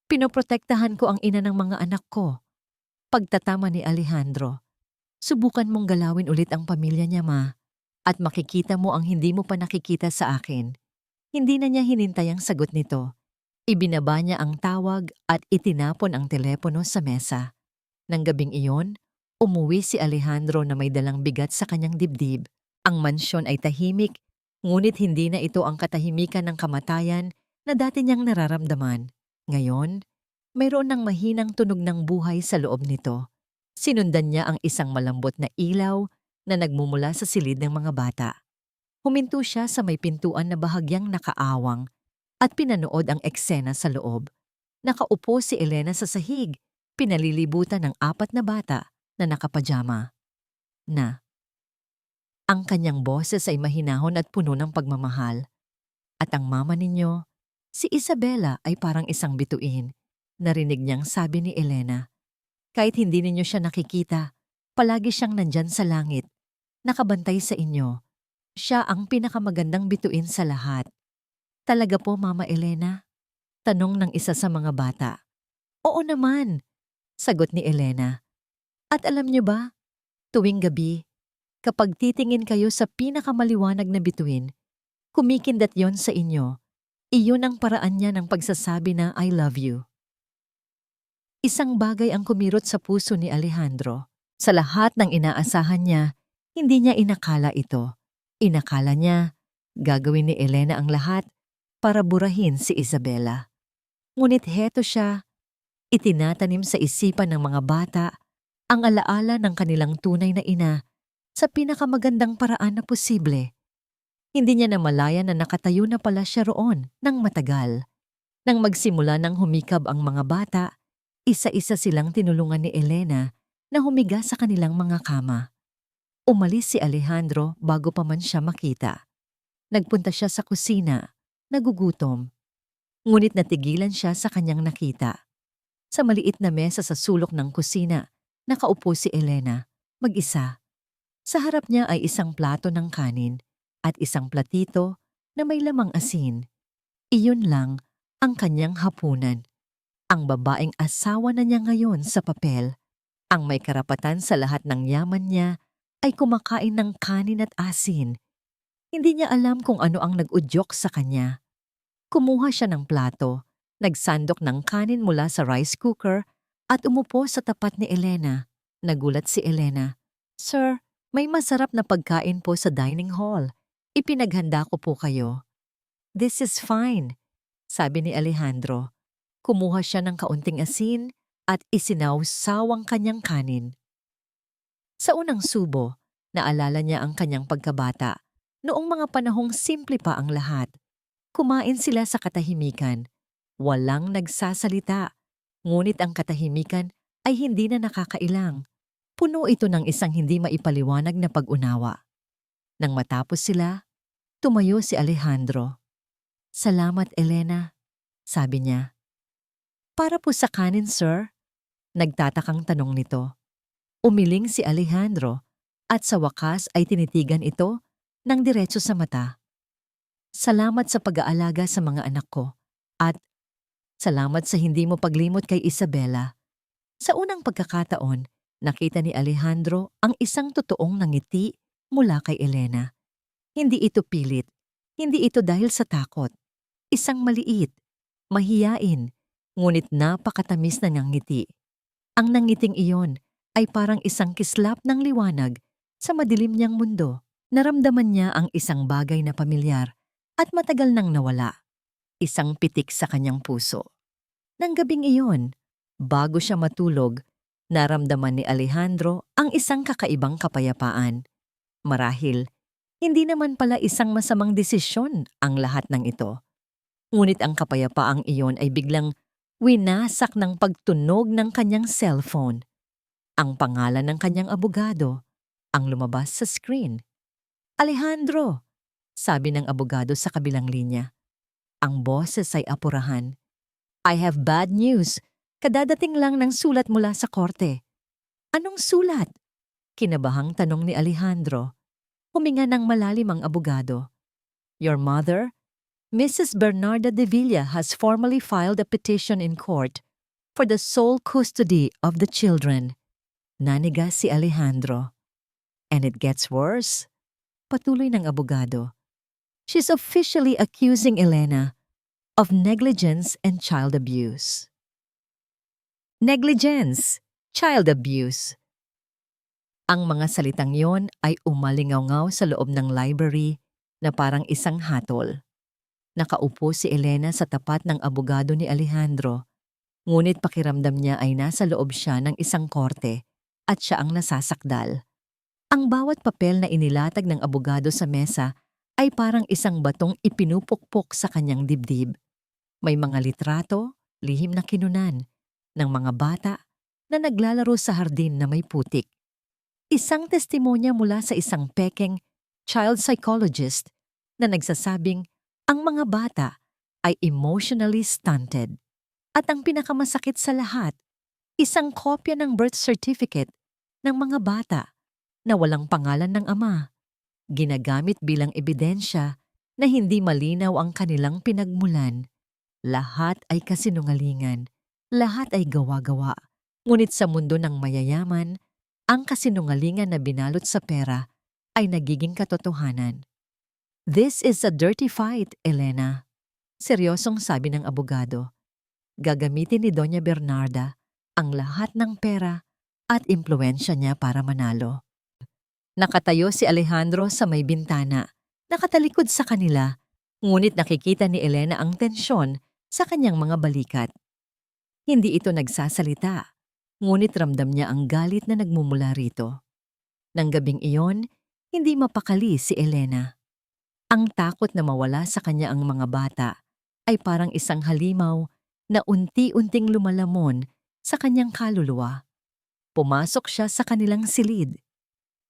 Pinoprotektahan ko ang ina ng mga anak ko. Pagtatama ni Alejandro, subukan mong galawin ulit ang pamilya niya, ma, at makikita mo ang hindi mo pa nakikita sa akin. Hindi na niya hinintay ang sagot nito. Ibinaba niya ang tawag at itinapon ang telepono sa mesa. Nang gabing iyon, umuwi si Alejandro na may dalang bigat sa kanyang dibdib. Ang mansyon ay tahimik, ngunit hindi na ito ang katahimikan ng kamatayan na dati niyang nararamdaman. Ngayon, mayroon ng mahinang tunog ng buhay sa loob nito. Sinundan niya ang isang malambot na ilaw na nagmumula sa silid ng mga bata. Huminto siya sa may pintuan na bahagyang nakaawang at pinanood ang eksena sa loob. Nakaupo si Elena sa sahig, pinalilibutan ng 4 na bata na nakapajama. Ang kanyang boses ay mahinahon at puno ng pagmamahal. At ang mama ninyo, si Isabela, ay parang isang bituin. Narinig niyang sabi ni Elena. Kahit hindi ninyo siya nakikita, palagi siyang nandyan sa langit. Nakabantay sa inyo. Siya ang pinakamagandang bituin sa lahat. Talaga po, Mama Elena? Tanong ng isa sa mga bata. Oo naman, sagot ni Elena. At alam niyo ba, tuwing gabi, kapag titingin kayo sa pinakamaliwanag na bituin, kumikindat yon sa inyo. Iyon ang paraan niya ng pagsasabi na I love you. Isang bagay ang kumirot sa puso ni Alejandro. Sa lahat ng inaasahan niya, hindi niya inakala ito. Inakala niya, gagawin ni Elena ang lahat para burahin si Isabela. Ngunit heto siya, itinatanim sa isipan ng mga bata ang alaala ng kanilang tunay na ina sa pinakamagandang paraan na posible. Hindi niya namalayan na nakatayo na pala siya roon ng matagal. Nang magsimula ng humikab ang mga bata, isa-isa silang tinulungan ni Elena na humiga sa kanilang mga kama. Umalis si Alejandro bago pa man siya makita. Nagpunta siya sa kusina, nagugutom. Ngunit natigilan siya sa kanyang nakita. Sa maliit na mesa sa sulok ng kusina, nakaupo si Elena, mag-isa. Sa harap niya ay isang plato ng kanin at isang platito na may lamang asin. Iyon lang ang kanyang hapunan. Ang babaeng asawa na niya ngayon sa papel, ang may karapatan sa lahat ng yaman niya, ay kumakain ng kanin at asin. Hindi niya alam kung ano ang nag-udyok sa kanya. Kumuha siya ng plato, nagsandok ng kanin mula sa rice cooker at umupo sa tapat ni Elena. Nagulat si Elena. "Sir, may masarap na pagkain po sa dining hall. Ipinaghanda ko po kayo." "This is fine," sabi ni Alejandro. Kumuha siya ng kaunting asin at isinawsaw ang kanyang kanin. Sa unang subo, naalala niya ang kanyang pagkabata. Noong mga panahong simple pa ang lahat. Kumain sila sa katahimikan. Walang nagsasalita. Ngunit ang katahimikan ay hindi na nakakailang. Puno ito ng isang hindi maipaliwanag na pag-unawa. Nang matapos sila, tumayo si Alejandro. "Salamat, Elena," sabi niya. "Para po sa kanin, sir?" Nagtatakang tanong nito. Umiling si Alejandro at sa wakas ay tinitigan ito ng diretso sa mata. "Salamat sa pag-aalaga sa mga anak ko at salamat sa hindi mo paglimot kay Isabela." Sa unang pagkakataon, nakita ni Alejandro ang isang totoong nangiti mula kay Elena. Hindi ito pilit, hindi ito dahil sa takot. Isang maliit, mahiyain, ngunit napakatamis na ngiti. Ang nangiting iyon ay parang isang kislap ng liwanag sa madilim niyang mundo. Naramdaman niya ang isang bagay na pamilyar at matagal nang nawala. Isang pitik sa kanyang puso. Nang gabing iyon, bago siya matulog, naramdaman ni Alejandro ang isang kakaibang kapayapaan. Marahil, hindi naman pala isang masamang desisyon ang lahat ng ito. Ngunit ang kapayapaang iyon ay biglang winasak ng pagtunog ng kanyang cellphone. Ang pangalan ng kanyang abogado ang lumabas sa screen. "Alejandro," sabi ng abogado sa kabilang linya. Ang boses ay apurahan. "I have bad news. Kadadating lang ng sulat mula sa korte." "Anong sulat?" Kinabahang tanong ni Alejandro. Huminga ng malalim ang abogado. "Your mother, Mrs. Bernarda de Villa, has formally filed a petition in court for the sole custody of the children." Nanigas si Alejandro. "And it gets worse," patuloy ng abogado. "She's officially accusing Elena of negligence and child abuse." Negligence, child abuse. Ang mga salitang yon ay umalingaw sa loob ng library na parang isang hatol. Nakaupo si Elena sa tapat ng abogado ni Alejandro, ngunit pakiramdam niya ay nasa loob siya ng isang korte at siya ang nasasakdal. Ang bawat papel na inilatag ng abogado sa mesa ay parang isang batong ipinupukpok sa kanyang dibdib. May mga litrato, lihim na kinunan, ng mga bata na naglalaro sa hardin na may putik. Isang testimonya mula sa isang pekeng child psychologist na nagsasabing ang mga bata ay emotionally stunted. At ang pinakamasakit sa lahat, isang kopya ng birth certificate ng mga bata na walang pangalan ng ama, ginagamit bilang ebidensya na hindi malinaw ang kanilang pinagmulan. Lahat ay kasinungalingan, lahat ay gawa-gawa. Ngunit sa mundo ng mayayaman, ang kasinungalingan na binalot sa pera ay nagiging katotohanan. "This is a dirty fight, Elena," seryosong sabi ng abogado. Gagamitin ni Doña Bernarda ang lahat ng pera at impluwensya niya para manalo. Nakatayo si Alejandro sa may bintana, nakatalikod sa kanila, ngunit nakikita ni Elena ang tensyon sa kanyang mga balikat. Hindi ito nagsasalita, ngunit ramdam niya ang galit na nagmumula rito. Nang gabing iyon, hindi mapakali si Elena. Ang takot na mawala sa kanya ang mga bata ay parang isang halimaw na unti-unting lumalamon sa kanyang kaluluwa. Pumasok siya sa kanilang silid.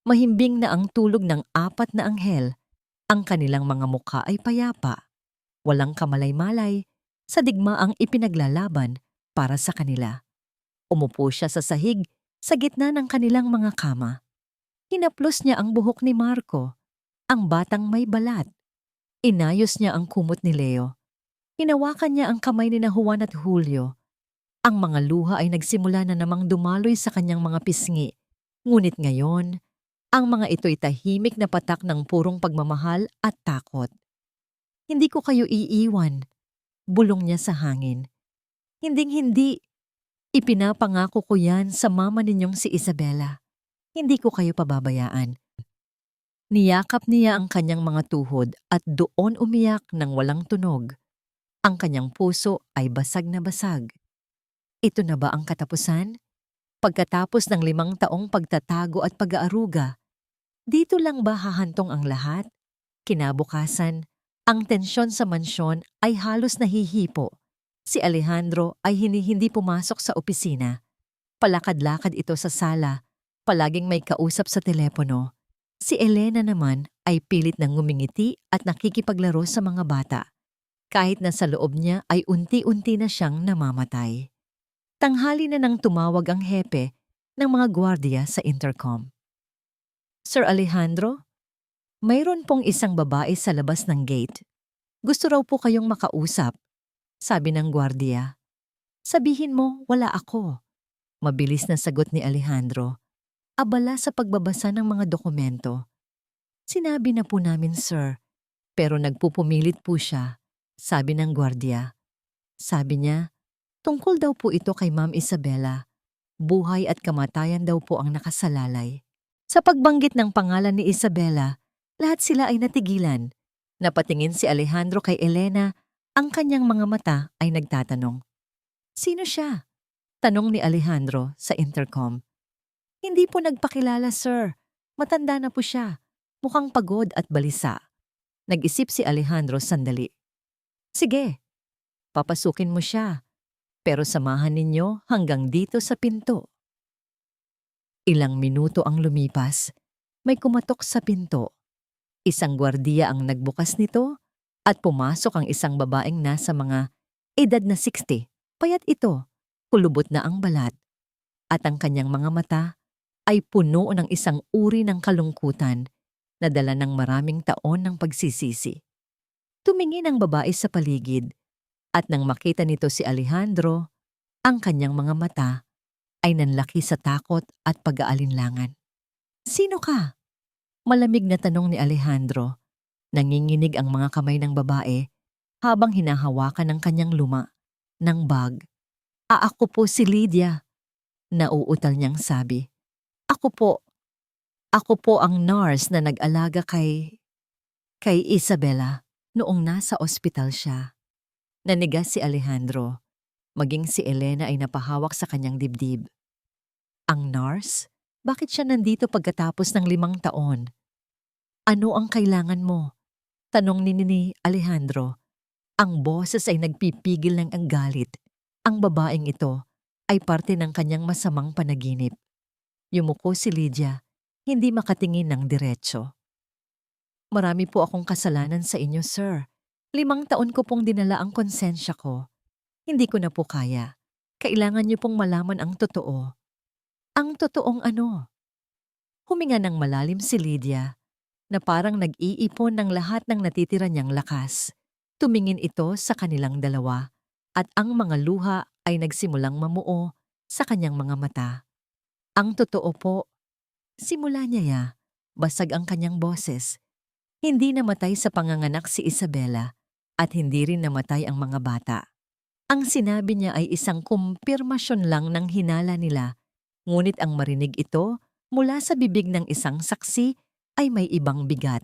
Mahimbing na ang tulog ng 4 na anghel. Ang kanilang mga mukha ay payapa. Walang kamalay-malay sa digmaang ipinaglalaban para sa kanila. Umupo siya sa sahig sa gitna ng kanilang mga kama. Hinaplos niya ang buhok ni Marco, ang batang may balat. Inayos niya ang kumot ni Leo. Hinawakan niya ang kamay ni na Juan at Julio. Ang mga luha ay nagsimula na namang dumaloy sa kanyang mga pisngi. Ngunit ngayon, ang mga ito'y tahimik na patak ng purong pagmamahal at takot. Hindi ko kayo iiwan, bulong niya sa hangin. Hinding-hindi. Ipinapangako ko yan sa mama ninyong si Isabela. Hindi ko kayo pababayaan. Niyakap niya ang kanyang mga tuhod at doon umiyak ng walang tunog. Ang kanyang puso ay basag na basag. Ito na ba ang katapusan? Pagkatapos ng 5 taong pagtatago at pag-aaruga, dito lang ba hahantong ang lahat? Kinabukasan, ang tensyon sa mansyon ay halos nahihipo. Si Alejandro ay hindi pumasok sa opisina. Palakad-lakad ito sa sala, palaging may kausap sa telepono. Si Elena naman ay pilit na ngumingiti at nakikipaglaro sa mga bata. Kahit na sa loob niya ay unti-unti na siyang namamatay. Tanghali na nang tumawag ang hepe ng mga gwardiya sa intercom. Sir Alejandro, mayroon pong isang babae sa labas ng gate. Gusto raw po kayong makausap, sabi ng gwardiya. Sabihin mo, wala ako. Mabilis na sagot ni Alejandro, abala sa pagbabasa ng mga dokumento. Sinabi na po namin, sir, pero nagpupumilit po siya, sabi ng gwardiya. Sabi niya, tungkol daw po ito kay Ma'am Isabela. Buhay at kamatayan daw po ang nakasalalay. Sa pagbanggit ng pangalan ni Isabela, lahat sila ay natigilan. Napatingin si Alejandro kay Elena, ang kanyang mga mata ay nagtatanong. Sino siya? Tanong ni Alejandro sa intercom. Hindi po nagpakilala, sir. Matanda na po siya. Mukhang pagod at balisa. Nag-isip si Alejandro sandali. Sige, papasukin mo siya. Pero samahan ninyo hanggang dito sa pinto. Ilang minuto ang lumipas. May kumatok sa pinto. Isang gwardiya ang nagbukas nito at pumasok ang isang babaeng nasa mga edad na 60. Payat ito, kulubot na ang balat. At ang kanyang mga mata ay puno ng isang uri ng kalungkutan na dala ng maraming taon ng pagsisisi. Tumingin ang babae sa paligid at nang makita nito si Alejandro, ang kanyang mga mata ay nanlaki sa takot at pag-aalinlangan. Sino ka? Malamig na tanong ni Alejandro. Nanginginig ang mga kamay ng babae habang hinahawakan ng kanyang luma ng bag. Ako po si Lydia. Nauutal niyang sabi. Ako po ang nurse na nag-alaga kay Isabela noong nasa ospital siya. Nanigas si Alejandro. Maging si Elena ay napahawak sa kanyang dibdib. Ang nurse? Bakit siya nandito pagkatapos ng 5 taon? Ano ang kailangan mo? Tanong ni Alejandro. Ang boses ay nagpipigil ng ang galit. Ang babaeng ito ay parte ng kanyang masamang panaginip. Yumuko si Lydia, hindi makatingin ng diretso. Marami po akong kasalanan sa inyo, sir. 5 taon ko pong dinala ang konsensya ko. Hindi ko na po kaya. Kailangan niyo pong malaman ang totoo. Ang totoong ano? Huminga ng malalim si Lydia na parang nag-iipon ng lahat ng natitira niyang lakas. Tumingin ito sa kanilang dalawa at ang mga luha ay nagsimulang mamuo sa kanyang mga mata. Ang totoo po, simula niya basag ang kanyang boses. Hindi namatay sa panganganak si Isabela at hindi rin namatay ang mga bata. Ang sinabi niya ay isang kumpirmasyon lang ng hinala nila, ngunit ang marinig ito mula sa bibig ng isang saksi ay may ibang bigat.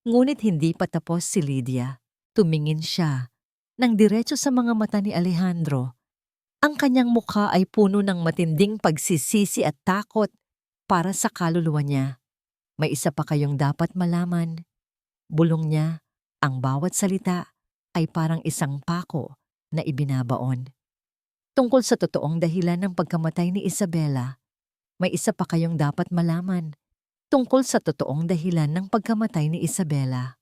Ngunit hindi pa tapos si Lydia. Tumingin siya nang diretso sa mga mata ni Alejandro. Ang kanyang mukha ay puno ng matinding pagsisisi at takot para sa kaluluwa niya. May isa pa kayong dapat malaman. Bulong niya, ang bawat salita ay parang isang pako na ibinabaon. Tungkol sa totoong dahilan ng pagkamatay ni Isabela, may isa pa kayong dapat malaman. Tungkol sa totoong dahilan ng pagkamatay ni Isabela.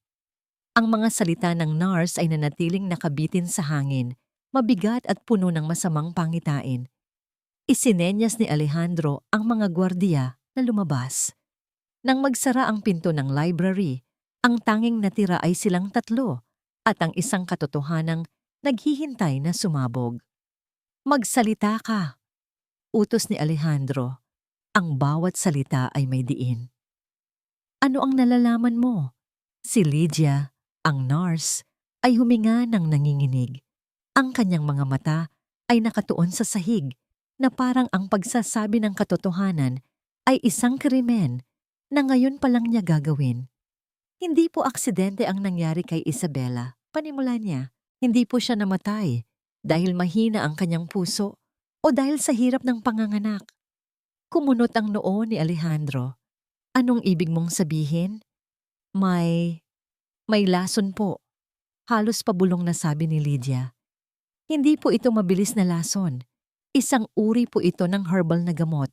Ang mga salita ng nurse ay nanatiling nakabitin sa hangin, mabigat at puno ng masamang pangitain. Isinenyas ni Alejandro ang mga gwardiya na lumabas. Nang magsara ang pinto ng library, ang tanging natira ay silang 3 at ang isang katotohanang naghihintay na sumabog. Magsalita ka, utos ni Alejandro. Ang bawat salita ay may diin. Ano ang nalalaman mo? Si Lydia, ang nurse, ay huminga ng nanginginig. Ang kanyang mga mata ay nakatuon sa sahig na parang ang pagsasabi ng katotohanan ay isang krimen na ngayon pa lang niya gagawin. Hindi po aksidente ang nangyari kay Isabela. Panimula niya, hindi po siya namatay dahil mahina ang kanyang puso o dahil sa hirap ng panganganak. Kumunot ang noo ni Alejandro. Anong ibig mong sabihin? May lason po. Halos pabulong na sabi ni Lydia. Hindi po ito mabilis na lason. Isang uri po ito ng herbal na gamot.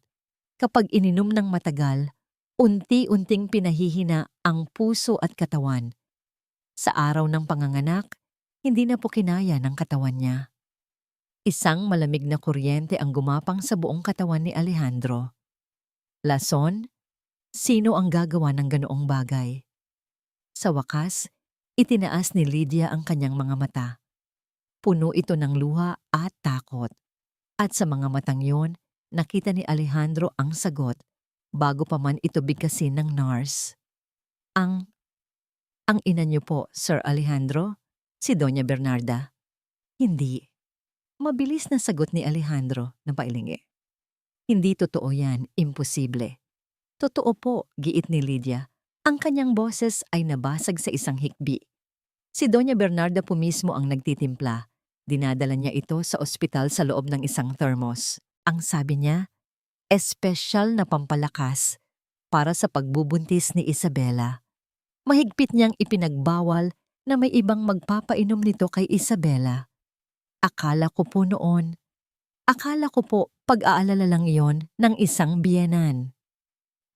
Kapag ininom ng matagal, unti-unting pinahihina ang puso at katawan. Sa araw ng panganganak, hindi na po kinaya ng katawan niya. Isang malamig na kuryente ang gumapang sa buong katawan ni Alejandro. Lason? Sino ang gagawa ng ganoong bagay? Sa wakas, itinaas ni Lydia ang kanyang mga mata. Puno ito ng luha at takot. At sa mga matang yon, nakita ni Alejandro ang sagot bago pa man ito bigkasin ng nurse. Ang ina niyo po, Sir Alejandro? Si Doña Bernarda? Hindi. Mabilis na sagot ni Alejandro na pailingi. Hindi totoo yan, imposible. Totoo po, giit ni Lydia. Ang kanyang boses ay nabasag sa isang hikbi. Si Doña Bernarda po mismo ang nagtitimpla. Dinadala niya ito sa ospital sa loob ng isang thermos. Ang sabi niya, espesyal na pampalakas para sa pagbubuntis ni Isabela. Mahigpit niyang ipinagbawal na may ibang magpapainom nito kay Isabela. Akala ko po pag-aalala lang iyon ng isang biyenan.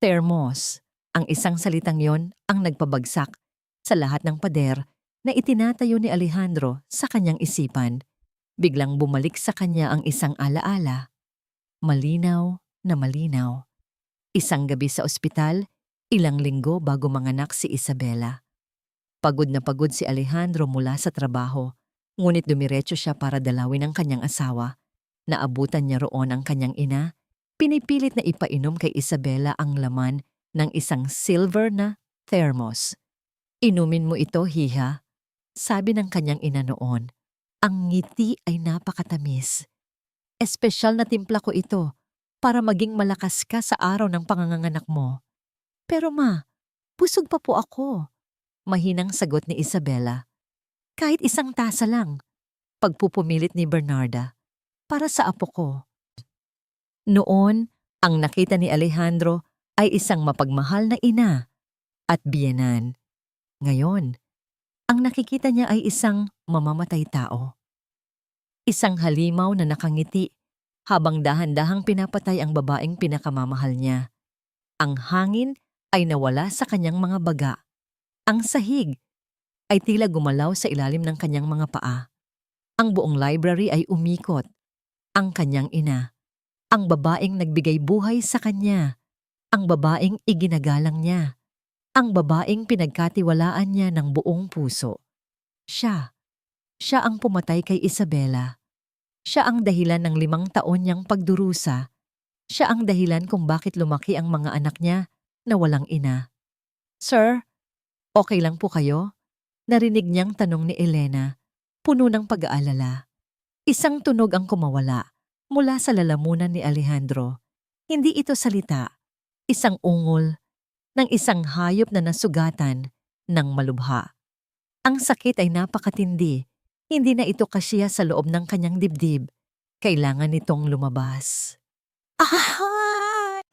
Thermos, ang isang salitang yon ang nagpabagsak sa lahat ng pader na itinatayo ni Alejandro sa kanyang isipan. Biglang bumalik sa kanya ang isang alaala. Malinaw na malinaw. Isang gabi sa ospital, ilang linggo bago manganak si Isabela. Pagod na pagod si Alejandro mula sa trabaho, ngunit dumiretso siya para dalawin ang kanyang asawa. Naabutan niya roon ang kanyang ina. Pinipilit na ipainom kay Isabela ang laman ng isang silver na thermos. Inumin mo ito, hiha, sabi ng kanyang ina noon. Ang ngiti ay napakatamis. Espesyal na timpla ko ito para maging malakas ka sa araw ng panganganak mo. Pero ma, busog pa po ako. Mahinang sagot ni Isabela. Kahit isang tasa lang, pagpupumilit ni Bernarda, para sa apo ko. Noon, ang nakita ni Alejandro ay isang mapagmahal na ina at biyenan. Ngayon, ang nakikita niya ay isang mamamatay tao. Isang halimaw na nakangiti habang dahan-dahang pinapatay ang babaeng pinakamamahal niya. Ang hangin ay nawala sa kanyang mga baga. Ang sahig ay tila gumalaw sa ilalim ng kanyang mga paa. Ang buong library ay umikot. Ang kanyang ina. Ang babaeng nagbigay buhay sa kanya. Ang babaeng iginagalang niya. Ang babaeng pinagkatiwalaan niya ng buong puso. Siya ang pumatay kay Isabela. Siya ang dahilan ng 5 taon niyang pagdurusa. Siya ang dahilan kung bakit lumaki ang mga anak niya na walang ina. Sir, okay lang po kayo? Narinig niyang tanong ni Elena, puno ng pag-aalala. Isang tunog ang kumawala mula sa lalamunan ni Alejandro. Hindi ito salita, isang ungol ng isang hayop na nasugatan ng malubha. Ang sakit ay napakatindi. Hindi na ito kasiya sa loob ng kanyang dibdib. Kailangan nitong lumabas. Ah!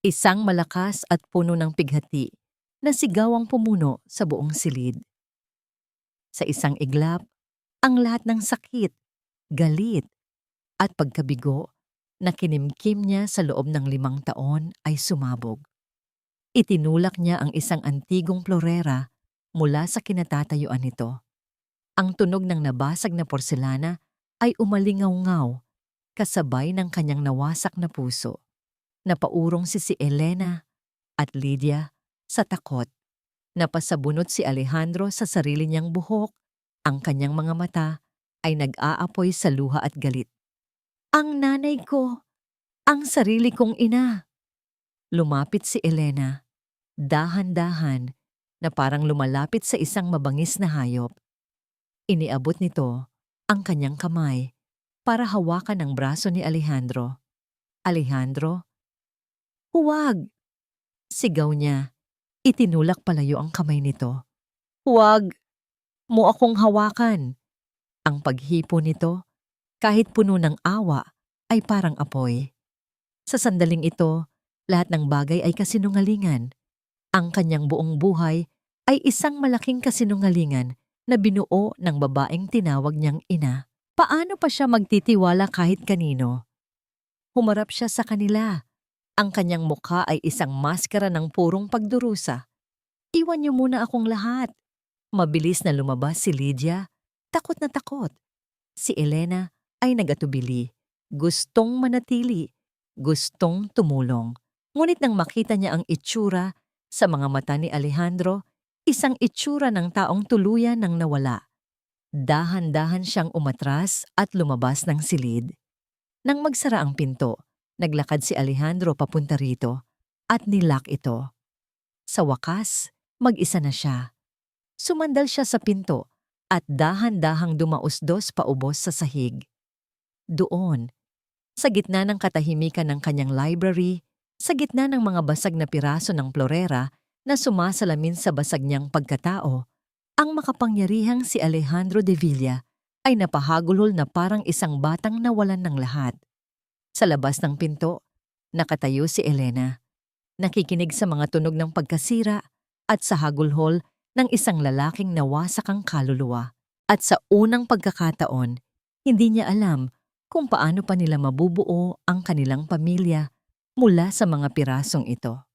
Isang malakas at puno ng pighati na sigaw ang pumuno sa buong silid. Sa isang iglap, ang lahat ng sakit, galit, at pagkabigo na kinimkim niya sa loob ng 5 taon ay sumabog. Itinulak niya ang isang antigong florera mula sa kinatatayuan nito. Ang tunog ng nabasag na porselana ay umalingaw-ngaw kasabay ng kanyang nawasak na puso. Napaurong si Elena at Lydia sa takot. Napasabunot si Alejandro sa sarili niyang buhok Ang kanyang mga mata ay nag-aapoy sa luha at galit. Ang nanay ko! Ang sarili kong ina! Lumapit si Elena, dahan-dahan, na parang lumalapit sa isang mabangis na hayop. Iniabot nito ang kanyang kamay para hawakan ang braso ni Alejandro. Alejandro, huwag! Sigaw niya. Itinulak palayo ang kamay nito. Huwag mo akong hawakan. Ang paghipo nito, kahit puno ng awa, ay parang apoy. Sa sandaling ito, lahat ng bagay ay kasinungalingan. Ang kanyang buong buhay ay isang malaking kasinungalingan na binuo ng babaeng tinawag niyang ina. Paano pa siya magtitiwala kahit kanino? Humarap siya sa kanila. Ang kanyang mukha ay isang maskara ng purong pagdurusa. Iwan niyo muna akong lahat. Mabilis na lumabas si Lydia, takot na takot. Si Elena ay nagatubili, gustong manatili, gustong tumulong. Ngunit nang makita niya ang itsura sa mga mata ni Alejandro, isang itsura ng taong tuluyan nang nawala. Dahan-dahan siyang umatras at lumabas ng silid. Nang magsara ang pinto, naglakad si Alejandro papunta rito at nilock ito. Sa wakas, mag-isa na siya. Sumandal siya sa pinto at dahan-dahang dumausdos paubos sa sahig. Doon, sa gitna ng katahimikan ng kanyang library, sa gitna ng mga basag na piraso ng florera na sumasalamin sa basag niyang pagkatao, ang makapangyarihang si Alejandro de Villa ay napahagulhol na parang isang batang nawalan ng lahat. Sa labas ng pinto, nakatayo si Elena, nakikinig sa mga tunog ng pagkasira at sa hagulhol ng isang lalaking nawasak ang kaluluwa. At sa unang pagkakataon, hindi niya alam kung paano pa nila mabubuo ang kanilang pamilya mula sa mga pirasong ito.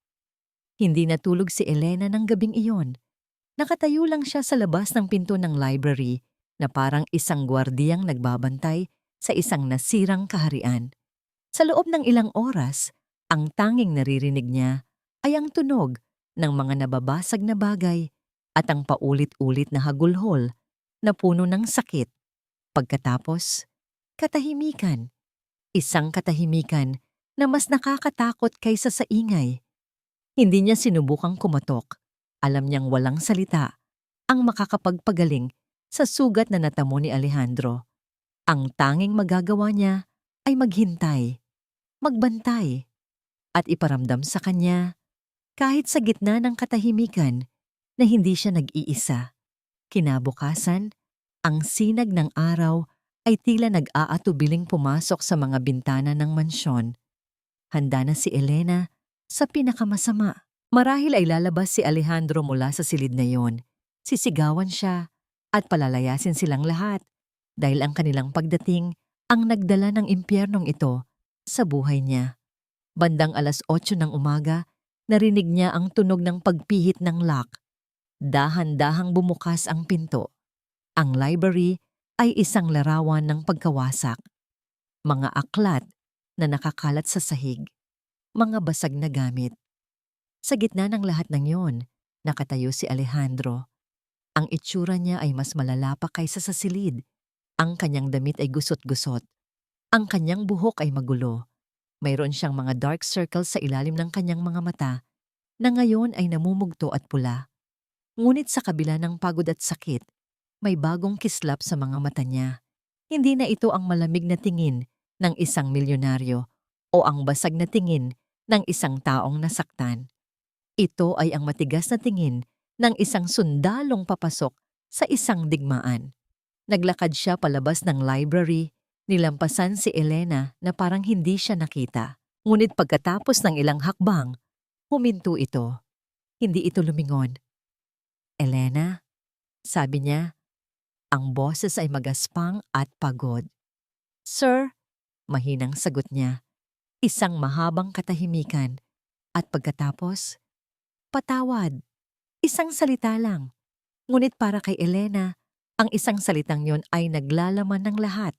Hindi natulog si Elena ng gabing iyon. Nakatayo lang siya sa labas ng pinto ng library na parang isang gwardiyang nagbabantay sa isang nasirang kaharian. Sa loob ng ilang oras, ang tanging naririnig niya ay ang tunog ng mga nababasag na bagay at ang paulit-ulit na hagulhol na puno ng sakit. Pagkatapos, katahimikan. Isang katahimikan na mas nakakatakot kaysa sa ingay. Hindi niya sinubukang kumatok. Alam niyang walang salita ang makakapagpagaling sa sugat na natamo ni Alejandro. Ang tanging magagawa niya ay maghintay, magbantay, at iparamdam sa kanya, kahit sa gitna ng katahimikan, na hindi siya nag-iisa. Kinabukasan, ang sinag ng araw ay tila nag-aatubiling pumasok sa mga bintana ng mansyon. Handa na si Elena sa pinakamasama. Marahil ay lalabas si Alejandro mula sa silid na yon. Sisigawan siya at palalayasin silang lahat dahil ang kanilang pagdating ang nagdala ng impyernong ito sa buhay niya. Bandang 8:00 ng umaga, narinig niya ang tunog ng pagpihit ng lock. Dahan-dahang bumukas ang pinto. Ang library ay isang larawan ng pagkawasak. Mga aklat na nakakalat sa sahig. Mga basag na gamit. Sa gitna ng lahat ng yon, nakatayo si Alejandro. Ang itsura niya ay mas malala pa kaysa sa silid. Ang kanyang damit ay gusot-gusot. Ang kanyang buhok ay magulo. Mayroon siyang mga dark circles sa ilalim ng kanyang mga mata na ngayon ay namumugto at pula. Ngunit sa kabila ng pagod at sakit, may bagong kislap sa mga mata niya. Hindi na ito ang malamig na tingin ng isang milyonaryo o ang basag na tingin ng isang taong nasaktan. Ito ay ang matigas na tingin ng isang sundalong papasok sa isang digmaan. Naglakad siya palabas ng library, nilampasan si Elena na parang hindi siya nakita. Ngunit pagkatapos ng ilang hakbang, huminto ito. Hindi ito lumingon. Elena, sabi niya, ang boses ay magaspang at pagod. Sir, mahinang sagot niya, isang mahabang katahimikan. At pagkatapos, patawad, isang salita lang. Ngunit para kay Elena, ang isang salitang yon ay naglalaman ng lahat.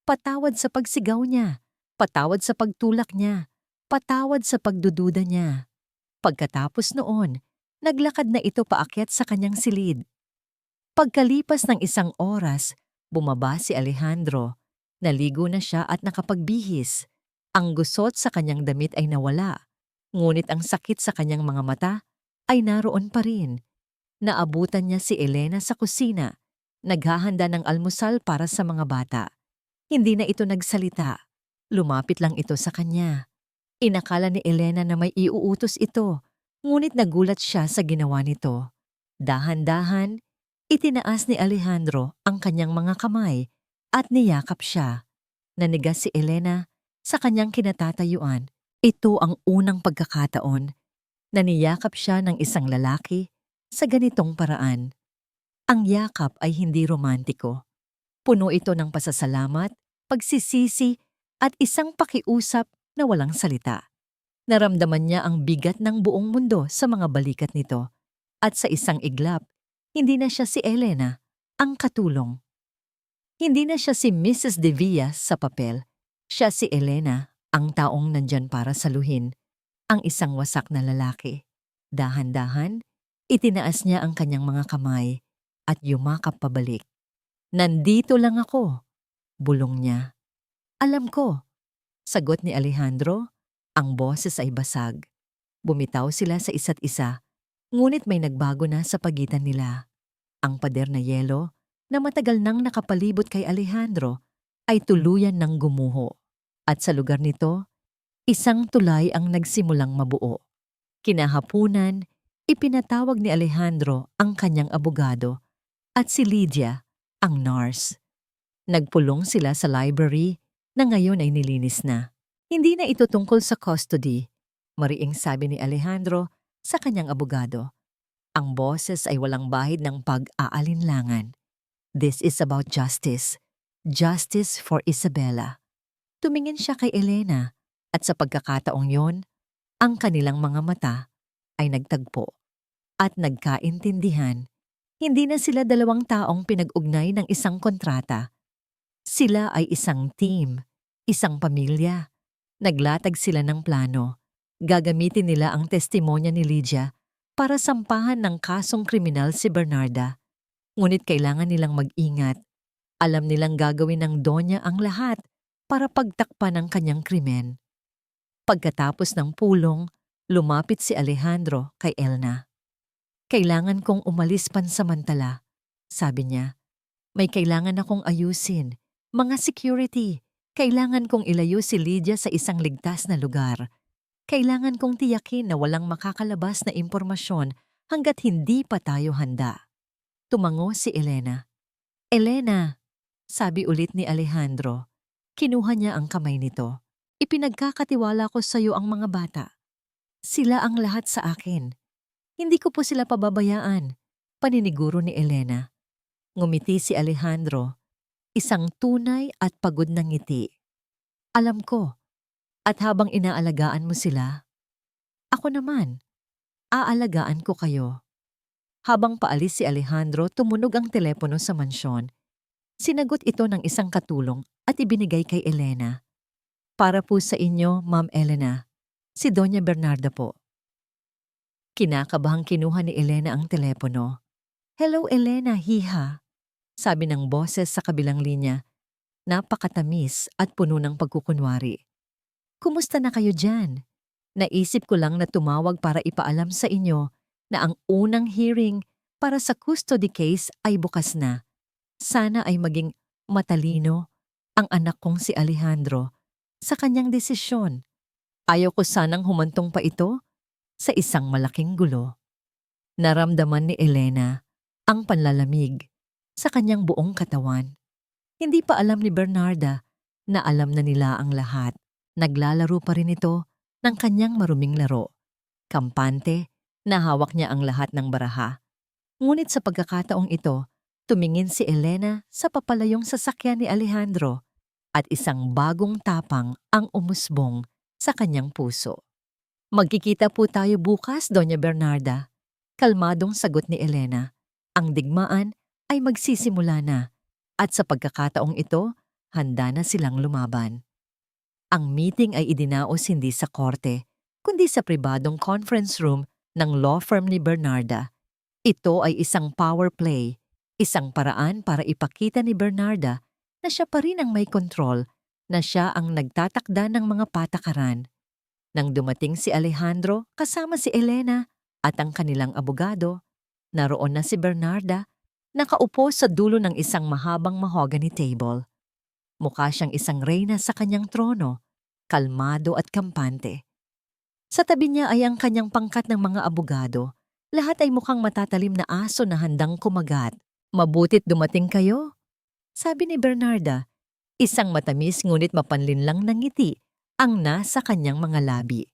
Patawad sa pagsigaw niya, patawad sa pagtulak niya, patawad sa pagdududa niya. Pagkatapos noon, naglakad na ito paakyat sa kanyang silid. Pagkalipas ng 1 oras, bumaba si Alejandro. Naligo na siya at nakapagbihis. Ang gusot sa kanyang damit ay nawala, ngunit ang sakit sa kanyang mga mata ay naroon pa rin. Naabutan niya si Elena sa kusina, naghahanda ng almusal para sa mga bata. Hindi na ito nagsalita. Lumapit lang ito sa kanya. Inakala ni Elena na may iuutos ito, ngunit nagulat siya sa ginawa nito. Dahan-dahan, itinaas ni Alejandro ang kanyang mga kamay at niyakap siya. Nanigas si Elena sa kanyang kinatatayuan. Ito ang unang pagkakataon na niyakap siya ng isang lalaki sa ganitong paraan. Ang yakap ay hindi romantiko. Puno ito ng pasasalamat, pagsisisi at isang pakiusap na walang salita. Naramdaman niya ang bigat ng buong mundo sa mga balikat nito. At sa isang iglap, hindi na siya si Elena, ang katulong. Hindi na siya si Mrs. De Villa sa papel. Siya si Elena, ang taong nandyan para saluhin, ang isang wasak na lalaki. Dahan-dahan, itinaas niya ang kanyang mga kamay at yumakap pabalik. Nandito lang ako, bulong niya. Alam ko, sagot ni Alejandro. Ang boses ay basag. Bumitaw sila sa isa't isa, ngunit may nagbago na sa pagitan nila. Ang pader na yelo na matagal nang nakapalibot kay Alejandro ay tuluyan ng gumuho. At sa lugar nito, isang tulay ang nagsimulang mabuo. Kinahapunan, ipinatawag ni Alejandro ang kanyang abogado at si Lydia, ang nurse. Nagpulong sila sa library na ngayon ay nilinis na. Hindi na ito tungkol sa custody, mariing sabi ni Alejandro sa kanyang abogado. Ang boses ay walang bahid ng pag-aalinlangan. This is about justice. Justice for Isabela. Tumingin siya kay Elena at sa pagkakataong yon, ang kanilang mga mata ay nagtagpo at nagkaintindihan. Hindi na sila dalawang taong pinag-ugnay ng isang kontrata. Sila ay isang team, isang pamilya. Naglatag sila ng plano. Gagamitin nila ang testimonya ni Lydia para sampahan ng kasong kriminal si Bernarda. Ngunit kailangan nilang mag-ingat. Alam nilang gagawin ng Donya ang lahat para pagtakpan ang kanyang krimen. Pagkatapos ng pulong, lumapit si Alejandro kay Elna. Kailangan kong umalis pansamantala, sabi niya. May kailangan akong ayusin. Mga security, kailangan kong ilayo si Lydia sa isang ligtas na lugar. Kailangan kong tiyakin na walang makakalabas na impormasyon hanggat hindi pa tayo handa. Tumango si Elena. Elena, sabi ulit ni Alejandro. Kinuha niya ang kamay nito. Ipinagkakatiwala ko sa iyo ang mga bata. Sila ang lahat sa akin. Hindi ko po sila pababayaan, paniniguro ni Elena. Ngumiti si Alejandro, isang tunay at pagod na ngiti. Alam ko, at habang inaalagaan mo sila, ako naman, aalagaan ko kayo. Habang paalis si Alejandro, tumunog ang telepono sa mansyon. Sinagot ito ng isang katulong at ibinigay kay Elena. Para po sa inyo, Ma'am Elena, si Doña Bernarda po. Kinakabahang kinuha ni Elena ang telepono. Hello Elena, hiha. Sabi ng boses sa kabilang linya. Napakatamis at puno ng pagkukunwari. Kumusta na kayo dyan? Naisip ko lang na tumawag para ipaalam sa inyo na ang unang hearing para sa custody case ay bukas na. Sana ay maging matalino ang anak kong si Alejandro sa kanyang desisyon. Ayaw ko sanang humantong pa ito sa isang malaking gulo. Naramdaman ni Elena ang panlalamig sa kanyang buong katawan. Hindi pa alam ni Bernarda na alam na nila ang lahat. Naglalaro pa rin ito ng kanyang maruming laro. Kampante, na hawak niya ang lahat ng baraha. Ngunit sa pagkakataong ito, tumingin si Elena sa papalayong sasakyan ni Alejandro at isang bagong tapang ang umusbong sa kanyang puso. Magkikita po tayo bukas, Doña Bernarda. Kalmadong sagot ni Elena. Ang digmaan ay magsisimula na at sa pagkakataong ito, handa na silang lumaban. Ang meeting ay idinaos hindi sa korte, kundi sa pribadong conference room ng law firm ni Bernarda. Ito ay isang power play. Isang paraan para ipakita ni Bernarda na siya pa rin ang may kontrol, na siya ang nagtatakda ng mga patakaran. Nang dumating si Alejandro kasama si Elena at ang kanilang abogado, naroon na si Bernarda, nakaupo sa dulo ng isang mahabang mahogany table. Mukha siyang isang reyna sa kanyang trono, kalmado at kampante. Sa tabi niya ay ang kanyang pangkat ng mga abogado. Lahat ay mukhang matatalim na aso na handang kumagat. "Mabutit dumating kayo," sabi ni Bernarda. Isang matamis ngunit mapanlinlang na ngiti ang nasa kanyang mga labi.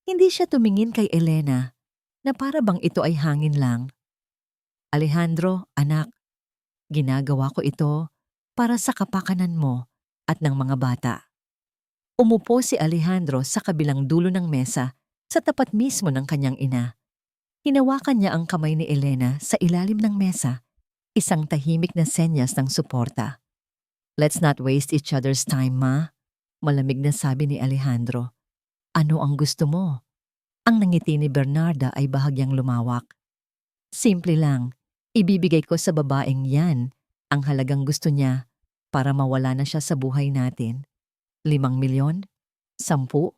Hindi siya tumingin kay Elena, na para bang ito ay hangin lang. "Alejandro, anak, ginagawa ko ito para sa kapakanan mo at ng mga bata." Umupo si Alejandro sa kabilang dulo ng mesa, sa tapat mismo ng kanyang ina. Hinawakan niya ang kamay ni Elena sa ilalim ng mesa, isang tahimik na senyas ng suporta. "Let's not waste each other's time, ma," malamig na sabi ni Alejandro. "Ano ang gusto mo?" Ang nangiti ni Bernarda ay bahagyang lumawak. "Simple lang, ibibigay ko sa babaeng yan ang halagang gusto niya para mawala na siya sa buhay natin. 5 milyon? 10?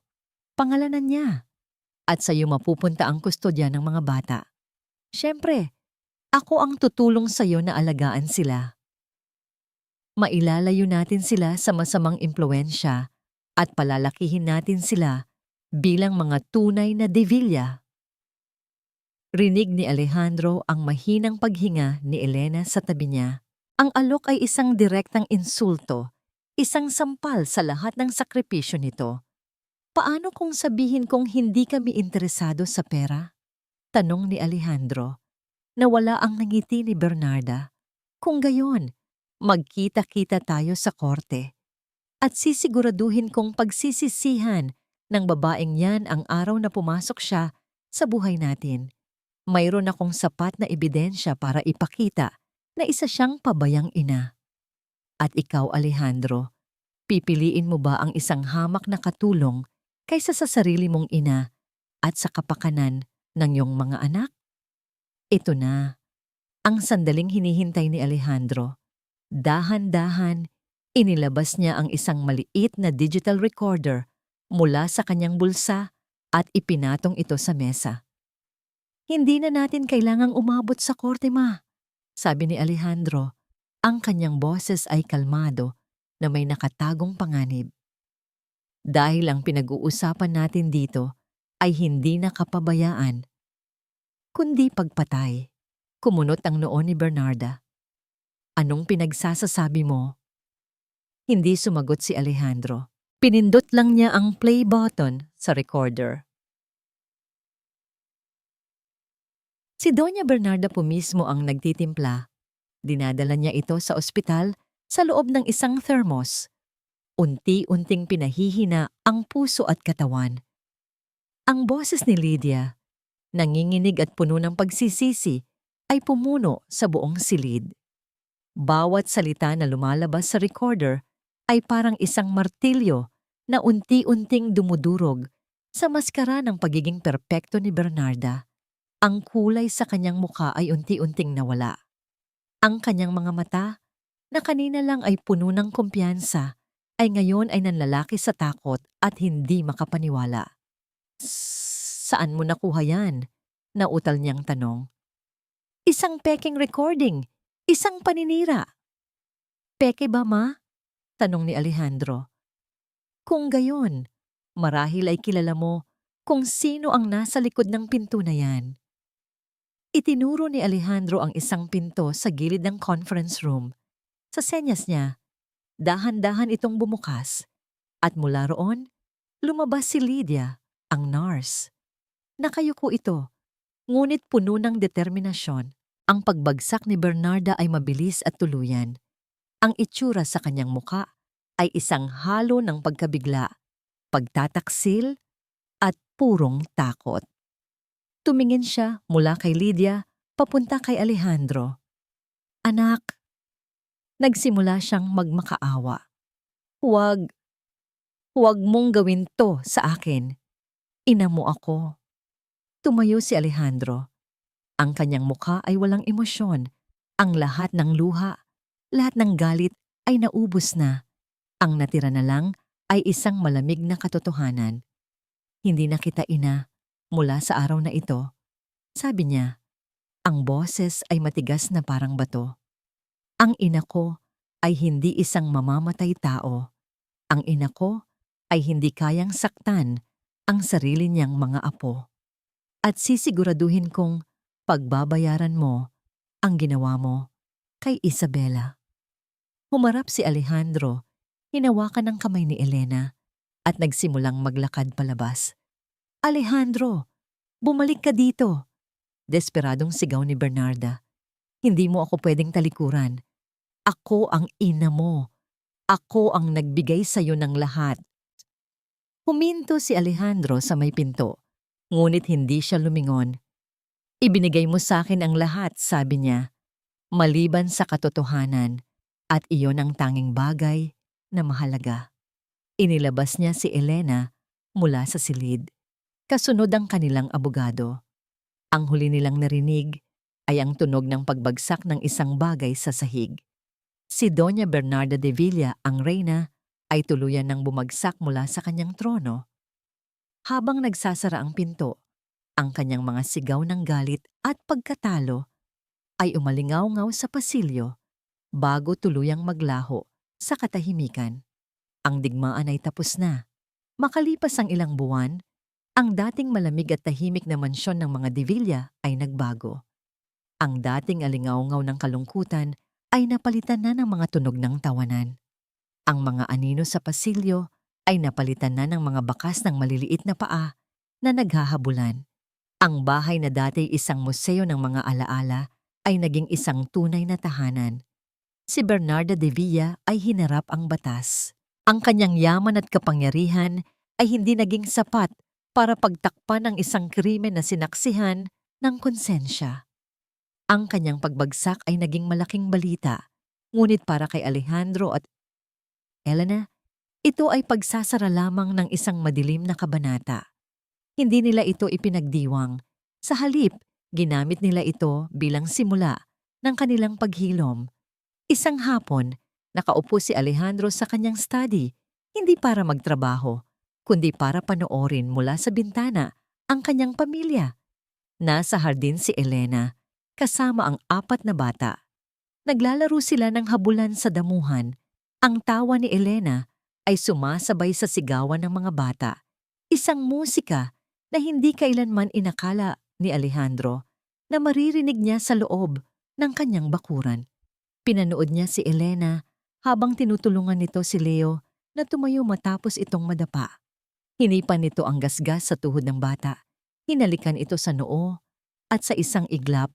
Pangalanan niya. At sa iyo mapupunta ang kustodya ng mga bata. Siyempre, ako ang tutulong sa iyo na alagaan sila. Mailalayo natin sila sa masamang impluwensya at palalakihin natin sila bilang mga tunay na Devilla." Rinig ni Alejandro ang mahinang paghinga ni Elena sa tabi niya. Ang alok ay isang direktang insulto, isang sampal sa lahat ng sakripisyo nito. "Paano kung sabihin kong hindi kami interesado sa pera?" Tanong ni Alejandro. Nawala ang ngiti ni Bernarda. "Kung gayon, magkita-kita tayo sa korte. At sisiguraduhin kong pagsisisihan ng babaeng yan ang araw na pumasok siya sa buhay natin. Mayroon akong sapat na ebidensya para ipakita na isa siyang pabayang ina. At ikaw, Alejandro, pipiliin mo ba ang isang hamak na katulong kaysa sa sarili mong ina at sa kapakanan ng iyong mga anak?" Ito na, ang sandaling hinihintay ni Alejandro. Dahan-dahan, inilabas niya ang isang maliit na digital recorder mula sa kanyang bulsa at ipinatong ito sa mesa. "Hindi na natin kailangang umabot sa korte, ma," sabi ni Alejandro. Ang kanyang boses ay kalmado na may nakatagong panganib. "Dahil ang pinag-uusapan natin dito ay hindi na kapabayaan, kundi pagpatay." Kumunot ang noo ni Bernarda. "Anong pinagsasasabi mo?" Hindi sumagot si Alejandro. Pinindot lang niya ang play button sa recorder. Si Doña Bernarda po mismo ang nagtitimpla. Dinadala niya ito sa ospital sa loob ng isang thermos. Unti-unting pinahihina ang puso at katawan. Ang boses ni Lydia, nanginginig at puno ng pagsisisi, ay pumuno sa buong silid. Bawat salita na lumalabas sa recorder ay parang isang martilyo na unti-unting dumudurog sa maskara ng pagiging perpekto ni Bernarda. Ang kulay sa kanyang mukha ay unti-unting nawala. Ang kanyang mga mata, na kanina lang ay puno ng kumpiyansa, ay ngayon ay nanlalaki sa takot at hindi makapaniwala. "Saan mo nakuha yan?" nautal niyang tanong. "Isang peking recording, isang paninira." "Peke ba, ma?" tanong ni Alejandro. "Kung gayon, marahil ay kilala mo kung sino ang nasa likod ng pinto na yan." Itinuro ni Alejandro ang isang pinto sa gilid ng conference room. Sa senyas niya, dahan-dahan itong bumukas at mula roon, lumabas si Lydia, ang nurse. Nakayuko ito, ngunit puno ng determinasyon. Ang pagbagsak ni Bernarda ay mabilis at tuluyan. Ang itsura sa kanyang muka ay isang halo ng pagkabigla, pagtataksil, at purong takot. Tumingin siya mula kay Lydia papunta kay Alejandro. "Anak," nagsimula siyang magmakaawa. Huwag mong gawin to sa akin. Ina mo ako." Tumayo si Alejandro. Ang kanyang mukha ay walang emosyon, Ang lahat ng luha, lahat ng galit ay naubos na. Ang natira na lang ay isang malamig na katotohanan. Hindi na kita ina mula sa araw na ito. Sabi niya, ang boses ay matigas na parang bato. Ang ina ko ay hindi isang mamamatay tao. Ang ina ko ay hindi kayang saktan ang sarili niyang mga apo. At sisiguraduhin kong pagbabayaran mo ang ginawa mo kay Isabela. Humarap si Alejandro, hinawakan ng kamay ni Elena at nagsimulang maglakad palabas. Alejandro, bumalik ka dito! Desperadong sigaw ni Bernarda. Hindi mo ako pwedeng talikuran. Ako ang ina mo. Ako ang nagbigay sa'yo ng lahat. Huminto si Alejandro sa may pinto, ngunit hindi siya lumingon. Ibinigay mo sa akin ang lahat, sabi niya, maliban sa katotohanan, at iyon ang tanging bagay na mahalaga. Inilabas niya si Elena mula sa silid. Kasunod ang kanilang abogado. Ang huli nilang narinig ay ang tunog ng pagbagsak ng isang bagay sa sahig. Si Doña Bernarda de Villa, ang reyna, ay tuluyan ng bumagsak mula sa kanyang trono. Habang nagsasara ang pinto, ang kanyang mga sigaw ng galit at pagkatalo ay umalingaw-ngaw sa pasilyo bago tuluyang maglaho sa katahimikan. Ang digmaan ay tapos na. Makalipas ang ilang buwan, ang dating malamig at tahimik na mansyon ng mga de Villa ay nagbago. Ang dating alingaw-ngaw ng kalungkutan ay napalitan na ng mga tunog ng tawanan. Ang mga anino sa pasilyo ay napalitan na ng mga bakas ng maliliit na paa na naghahabulan. Ang bahay na dati isang museo ng mga alaala ay naging isang tunay na tahanan. Si Bernarda de Villa ay hinarap ang batas. Ang kanyang yaman at kapangyarihan ay hindi naging sapat para pagtakpan ang isang krimen na sinaksihan ng konsensya. Ang kanyang pagbagsak ay naging malaking balita, ngunit para kay Alejandro at Elena, ito ay pagsasara lamang ng isang madilim na kabanata. Hindi nila ito ipinagdiwang. Sa halip, ginamit nila ito bilang simula ng kanilang paghilom. Isang hapon, nakaupo si Alejandro sa kanyang study, hindi para magtrabaho, kundi para panoorin mula sa bintana ang kanyang pamilya. Nasa hardin si Elena, kasama ang 4 na bata. Naglalaro sila ng habulan sa damuhan. Ang tawa ni Elena ay sumasabay sa sigawan ng mga bata. Isang musika na hindi kailanman inakala ni Alejandro na maririnig niya sa loob ng kanyang bakuran. Pinanood niya si Elena habang tinutulungan nito si Leo na tumayo matapos itong madapa. Hinipan nito ang gasgas sa tuhod ng bata. Hinalikan ito sa noo at sa isang iglap,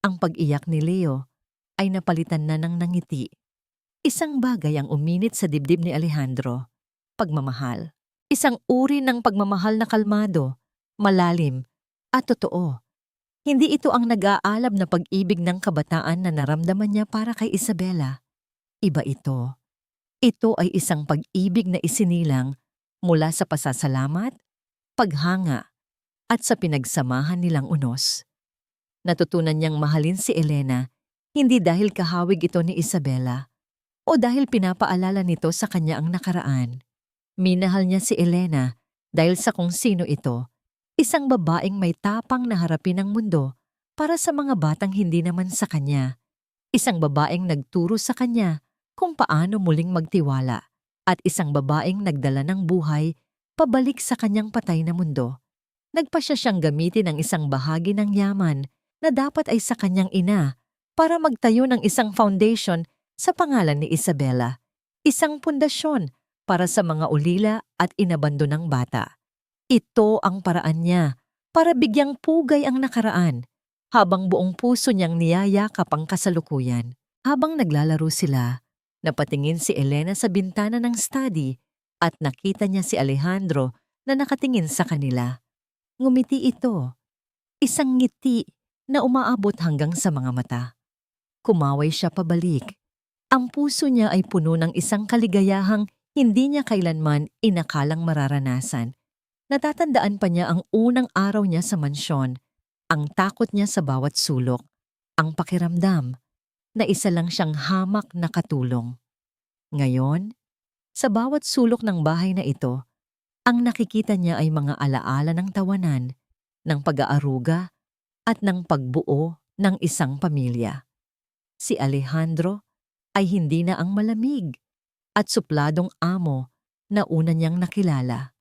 ang pag-iyak ni Leo ay napalitan na ng nangiti. Isang bagay ang uminit sa dibdib ni Alejandro, pagmamahal. Isang uri ng pagmamahal na kalmado, malalim, at totoo. Hindi ito ang nag-aalab na pag-ibig ng kabataan na naramdaman niya para kay Isabela. Iba ito. Ito ay isang pag-ibig na isinilang mula sa pasasalamat, paghanga, at sa pinagsamahan nilang unos. Natutunan niyang mahalin si Elena hindi dahil kahawig ito ni Isabela o dahil pinapaalala nito sa kanya ang nakaraan. Minahal niya si Elena dahil sa kung sino ito, isang babaeng may tapang na harapin ang mundo para sa mga batang hindi naman sa kanya. Isang babaeng nagturo sa kanya kung paano muling magtiwala at isang babaeng nagdala ng buhay pabalik sa kanyang patay na mundo. Nagpasya siyang gamitin ang isang bahagi ng yaman na dapat ay sa kanyang ina para magtayo ng isang foundation sa pangalan ni Isabela. Isang pundasyon para sa mga ulila at inabandonang bata. Ito ang paraan niya para bigyang pugay ang nakaraan habang buong puso niyang niyayakap ang kasalukuyan. Habang naglalaro sila, napatingin si Elena sa bintana ng study at nakita niya si Alejandro na nakatingin sa kanila. Ngumiti ito. Isang ngiti na umaabot hanggang sa mga mata. Kumaway siya pabalik. Ang puso niya ay puno ng isang kaligayahang hindi niya kailanman inakalang mararanasan. Natatandaan pa niya ang unang araw niya sa mansyon, ang takot niya sa bawat sulok, ang pakiramdam na isa lang siyang hamak na katulong. Ngayon, sa bawat sulok ng bahay na ito, ang nakikita niya ay mga alaala ng tawanan, ng pag-aaruga at ng pagbuo ng isang pamilya. Si Alejandro ay hindi na ang malamig at supladong amo na una niyang nakilala.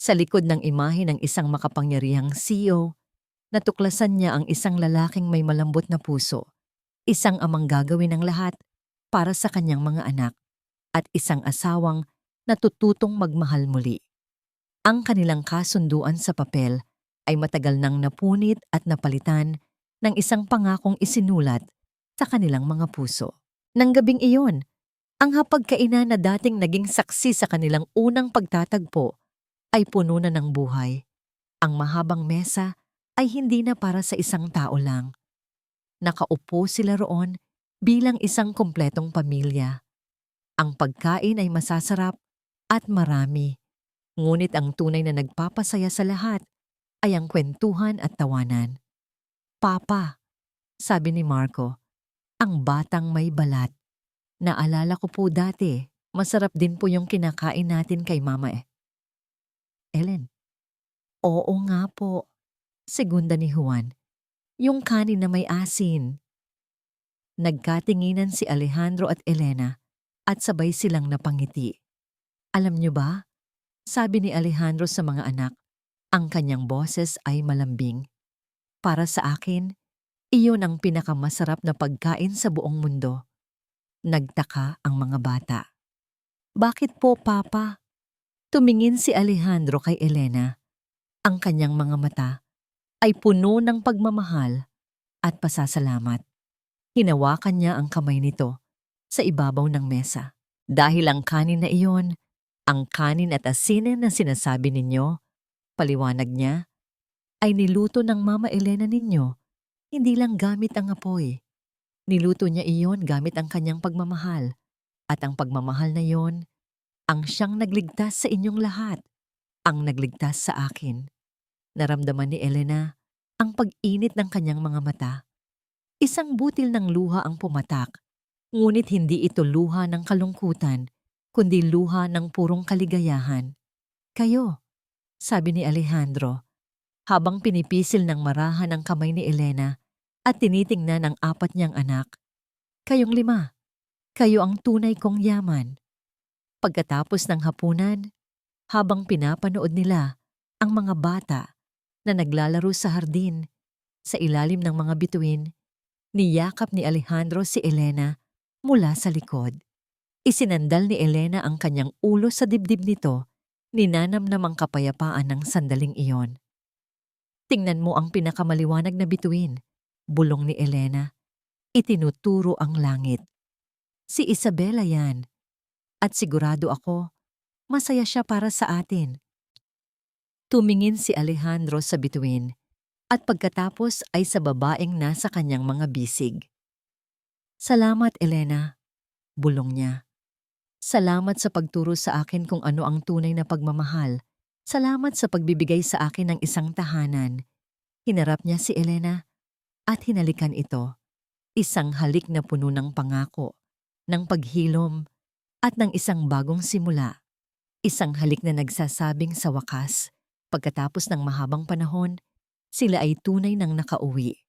Sa likod ng imahe ng isang makapangyarihang CEO, natuklasan niya ang isang lalaking may malambot na puso, isang amang gagawin ng lahat para sa kanyang mga anak, at isang asawang natututong magmahal muli. Ang kanilang kasunduan sa papel ay matagal nang napunit at napalitan ng isang pangakong isinulat sa kanilang mga puso. Nang gabing iyon, ang hapagkainan na dating naging saksi sa kanilang unang pagtatagpo ay puno na ng buhay. Ang mahabang mesa ay hindi na para sa isang tao lang. Nakaupo sila roon bilang isang kumpletong pamilya. Ang pagkain ay masasarap at marami, ngunit ang tunay na nagpapasaya sa lahat ay ang kwentuhan at tawanan. "Papa," sabi ni Marco, ang batang may balat. "Naalala ko po dati, masarap din po yung kinakain natin kay Mama Ellen." "Oo nga po," segunda ni Juan. "Yung kanin na may asin." Nagkatinginan si Alejandro at Elena at sabay silang napangiti. "Alam niyo ba?" sabi ni Alejandro sa mga anak, ang kanyang boses ay malambing. "Para sa akin, iyon ang pinakamasarap na pagkain sa buong mundo." Nagtaka ang mga bata. "Bakit po, Papa?" Tumingin si Alejandro kay Elena. Ang kanyang mga mata ay puno ng pagmamahal at pasasalamat. Hinawakan niya ang kamay nito sa ibabaw ng mesa. "Dahil ang kanin na iyon, ang kanin at asin na sinasabi ninyo," paliwanag niya, "ay niluto ng Mama Elena ninyo, hindi lang gamit ang apoy. Niluto niya iyon gamit ang kanyang pagmamahal, at ang pagmamahal na iyon ang siyang nagligtas sa inyong lahat, ang nagligtas sa akin." Naramdaman ni Elena ang pag-init ng kanyang mga mata. Isang butil ng luha ang pumatak, ngunit hindi ito luha ng kalungkutan, kundi luha ng purong kaligayahan. "Kayo," sabi ni Alejandro, habang pinipisil ng marahan ang kamay ni Elena at tinitingnan ang apat niyang anak. "Kayong lima, kayo ang tunay kong yaman." Pagkatapos ng hapunan, habang pinapanood nila ang mga bata na naglalaro sa hardin, sa ilalim ng mga bituin, niyakap ni Alejandro si Elena mula sa likod. Isinandal ni Elena ang kanyang ulo sa dibdib nito, ninanamnam ang kapayapaan ng sandaling iyon. "Tingnan mo ang pinakamaliwanag na bituin," bulong ni Elena. Itinuturo ang langit. "Si Isabela yan, at sigurado ako, masaya siya para sa atin." Tumingin si Alejandro sa bituin at pagkatapos ay sa babaeng nasa kanyang mga bisig. "Salamat, Elena," bulong niya. "Salamat sa pagturo sa akin kung ano ang tunay na pagmamahal. Salamat sa pagbibigay sa akin ng isang tahanan." Hinarap niya si Elena at hinalikan ito. Isang halik na puno ng pangako, ng paghilom, at ng isang bagong simula. Isang halik na nagsasabing sa wakas, pagkatapos ng mahabang panahon, sila ay tunay nang nakauwi.